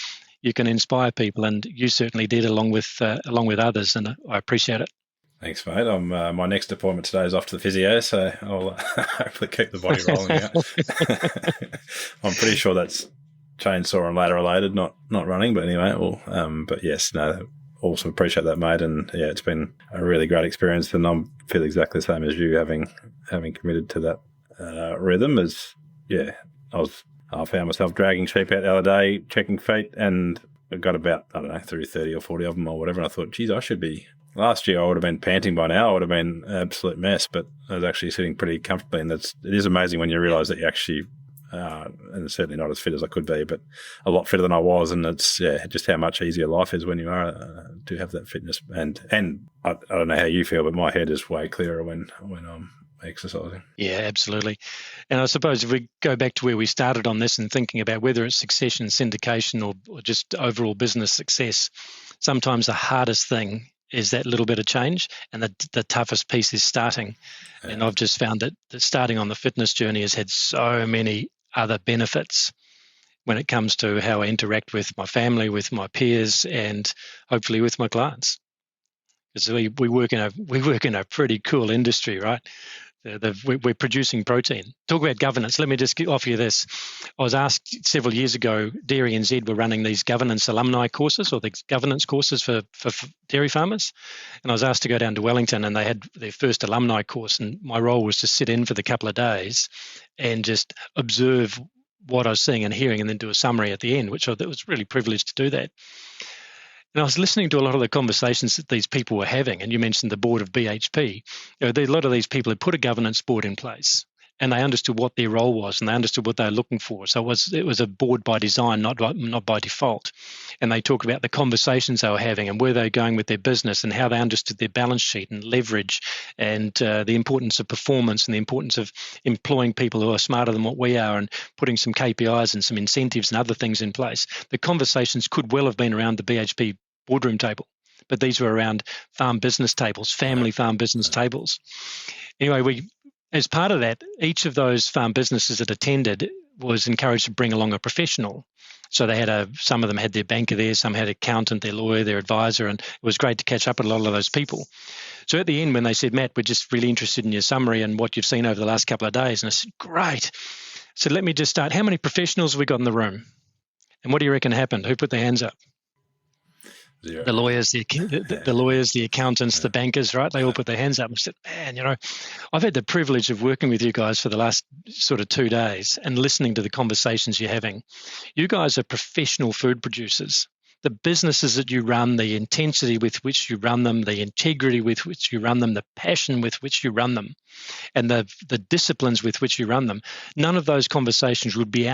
you can inspire people, and you certainly did along with others, and I appreciate it. Thanks, mate. My next appointment today is off to the physio, so I'll hopefully keep the body rolling out. I'm pretty sure that's chainsaw and ladder related, not running, but anyway. But yes, no, also appreciate that, mate. And yeah, it's been a really great experience, and I feel exactly the same as you, having committed to that rhythm. I found myself dragging sheep out the other day, checking feet, and I got about, I don't know, through 30 or 40 of them or whatever. And I thought, geez, I should be. Last year I would have been panting by now. I would have been an absolute mess, but I was actually sitting pretty comfortably. And it is amazing when you realise that you actually, and certainly not as fit as I could be, but a lot fitter than I was. And it's just how much easier life is when you are to have that fitness. And I don't know how you feel, but my head is way clearer when I'm exercising. Yeah, absolutely. And I suppose if we go back to where we started on this and thinking about whether it's succession, syndication, or just overall business success, sometimes the hardest thing is that little bit of change, and the toughest piece is starting. Yeah. And I've just found that starting on the fitness journey has had so many other benefits when it comes to how I interact with my family, with my peers, and hopefully with my clients. Because we work in a pretty cool industry, right? We're producing protein. Talk about governance. Let me just offer you this. I was asked several years ago, Dairy NZ were running these governance alumni courses, or the governance courses for dairy farmers. And I was asked to go down to Wellington, and they had their first alumni course. And my role was to sit in for the couple of days and just observe what I was seeing and hearing, and then do a summary at the end, which I was really privileged to do that. And I was listening to a lot of the conversations that these people were having, and you mentioned the board of BHP. A lot of these people had put a governance board in place, and they understood what their role was, and they understood what they were looking for. So it was a board by design, not by default. And they talk about the conversations they were having and where they were going with their business, and how they understood their balance sheet and leverage, and the importance of performance, and the importance of employing people who are smarter than what we are, and putting some KPIs and some incentives and other things in place. The conversations could well have been around the BHP boardroom table, but these were around farm business tables, family farm business tables. Anyway, as part of that, each of those farm businesses that attended was encouraged to bring along a professional. So they had some of them had their banker there, some had an accountant, their lawyer, their advisor, and it was great to catch up with a lot of those people. So at the end, when they said, Matt, we're just really interested in your summary and what you've seen over the last couple of days, and I said, great. So let me just start. How many professionals have we got in the room? And what do you reckon happened? Who put their hands up? Zero. The lawyers, the accountants, the bankers, right? They all put their hands up and said, man, I've had the privilege of working with you guys for the last sort of 2 days and listening to the conversations you're having. You guys are professional food producers. the businesses that you run, the intensity with which you run them, the integrity with which you run them, the passion with which you run them, and the disciplines with which you run them, none of those conversations would be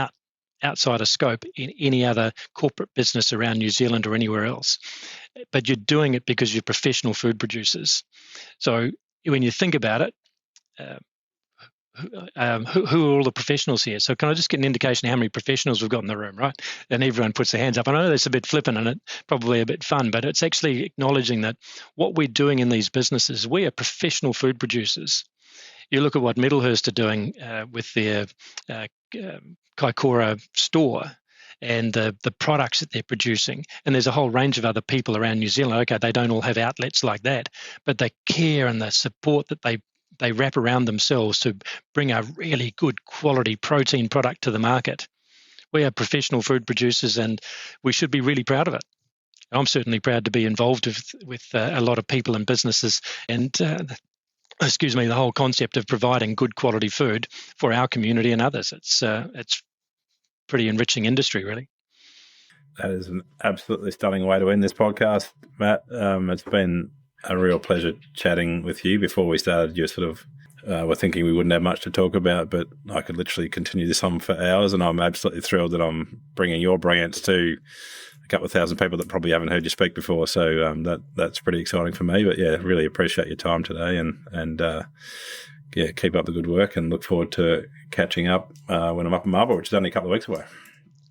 outside of scope in any other corporate business around New Zealand or anywhere else. But you're doing it because you're professional food producers. So when you think about it, who are all the professionals here? So can I just get an indication of how many professionals we've got in the room, right? And everyone puts their hands up. I know that's a bit flippant and it probably a bit fun, but it's actually acknowledging that what we're doing in these businesses, we are professional food producers. You look at what Middlehurst are doing with their Kaikoura store and the products that they're producing. And there's a whole range of other people around New Zealand. Okay, they don't all have outlets like that, but the care and the support that they wrap around themselves to bring a really good quality protein product to the market. We are professional food producers and we should be really proud of it. I'm certainly proud to be involved with a lot of people and businesses and the whole concept of providing good quality food for our community and others. It's pretty enriching industry, really. That is an absolutely stunning way to end this podcast, Matt. It's been a real pleasure chatting with you. Before we started, you sort of were thinking we wouldn't have much to talk about, but I could literally continue this on for hours, and I'm absolutely thrilled that I'm bringing your brilliance to a couple of thousand people that probably haven't heard you speak before. So that's pretty exciting for me. But yeah, really appreciate your time today, and keep up the good work, and look forward to catching up when I'm up in Marlborough, which is only a couple of weeks away.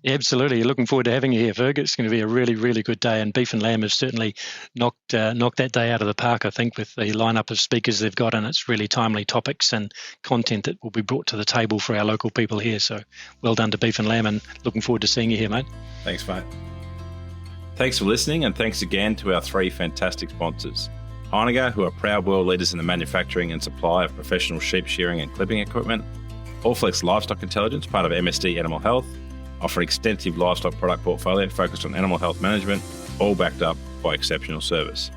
Yeah, absolutely. Looking forward to having you here, Ferg. It's going to be a really, really good day. And Beef and Lamb has certainly knocked that day out of the park, I think, with the lineup of speakers they've got. And it's really timely topics and content that will be brought to the table for our local people here. So well done to Beef and Lamb, and looking forward to seeing you here, mate. Thanks, mate. Thanks for listening, and thanks again to our three fantastic sponsors. Heinegger, who are proud world leaders in the manufacturing and supply of professional sheep shearing and clipping equipment. Allflex Livestock Intelligence, part of MSD Animal Health, offer extensive livestock product portfolio focused on animal health management, all backed up by exceptional service.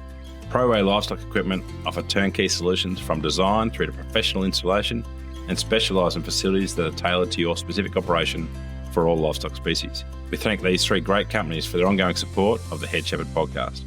ProWay Livestock Equipment offer turnkey solutions from design through to professional installation and specialise in facilities that are tailored to your specific operation for all livestock species. We thank these three great companies for their ongoing support of the Head Shepherd podcast.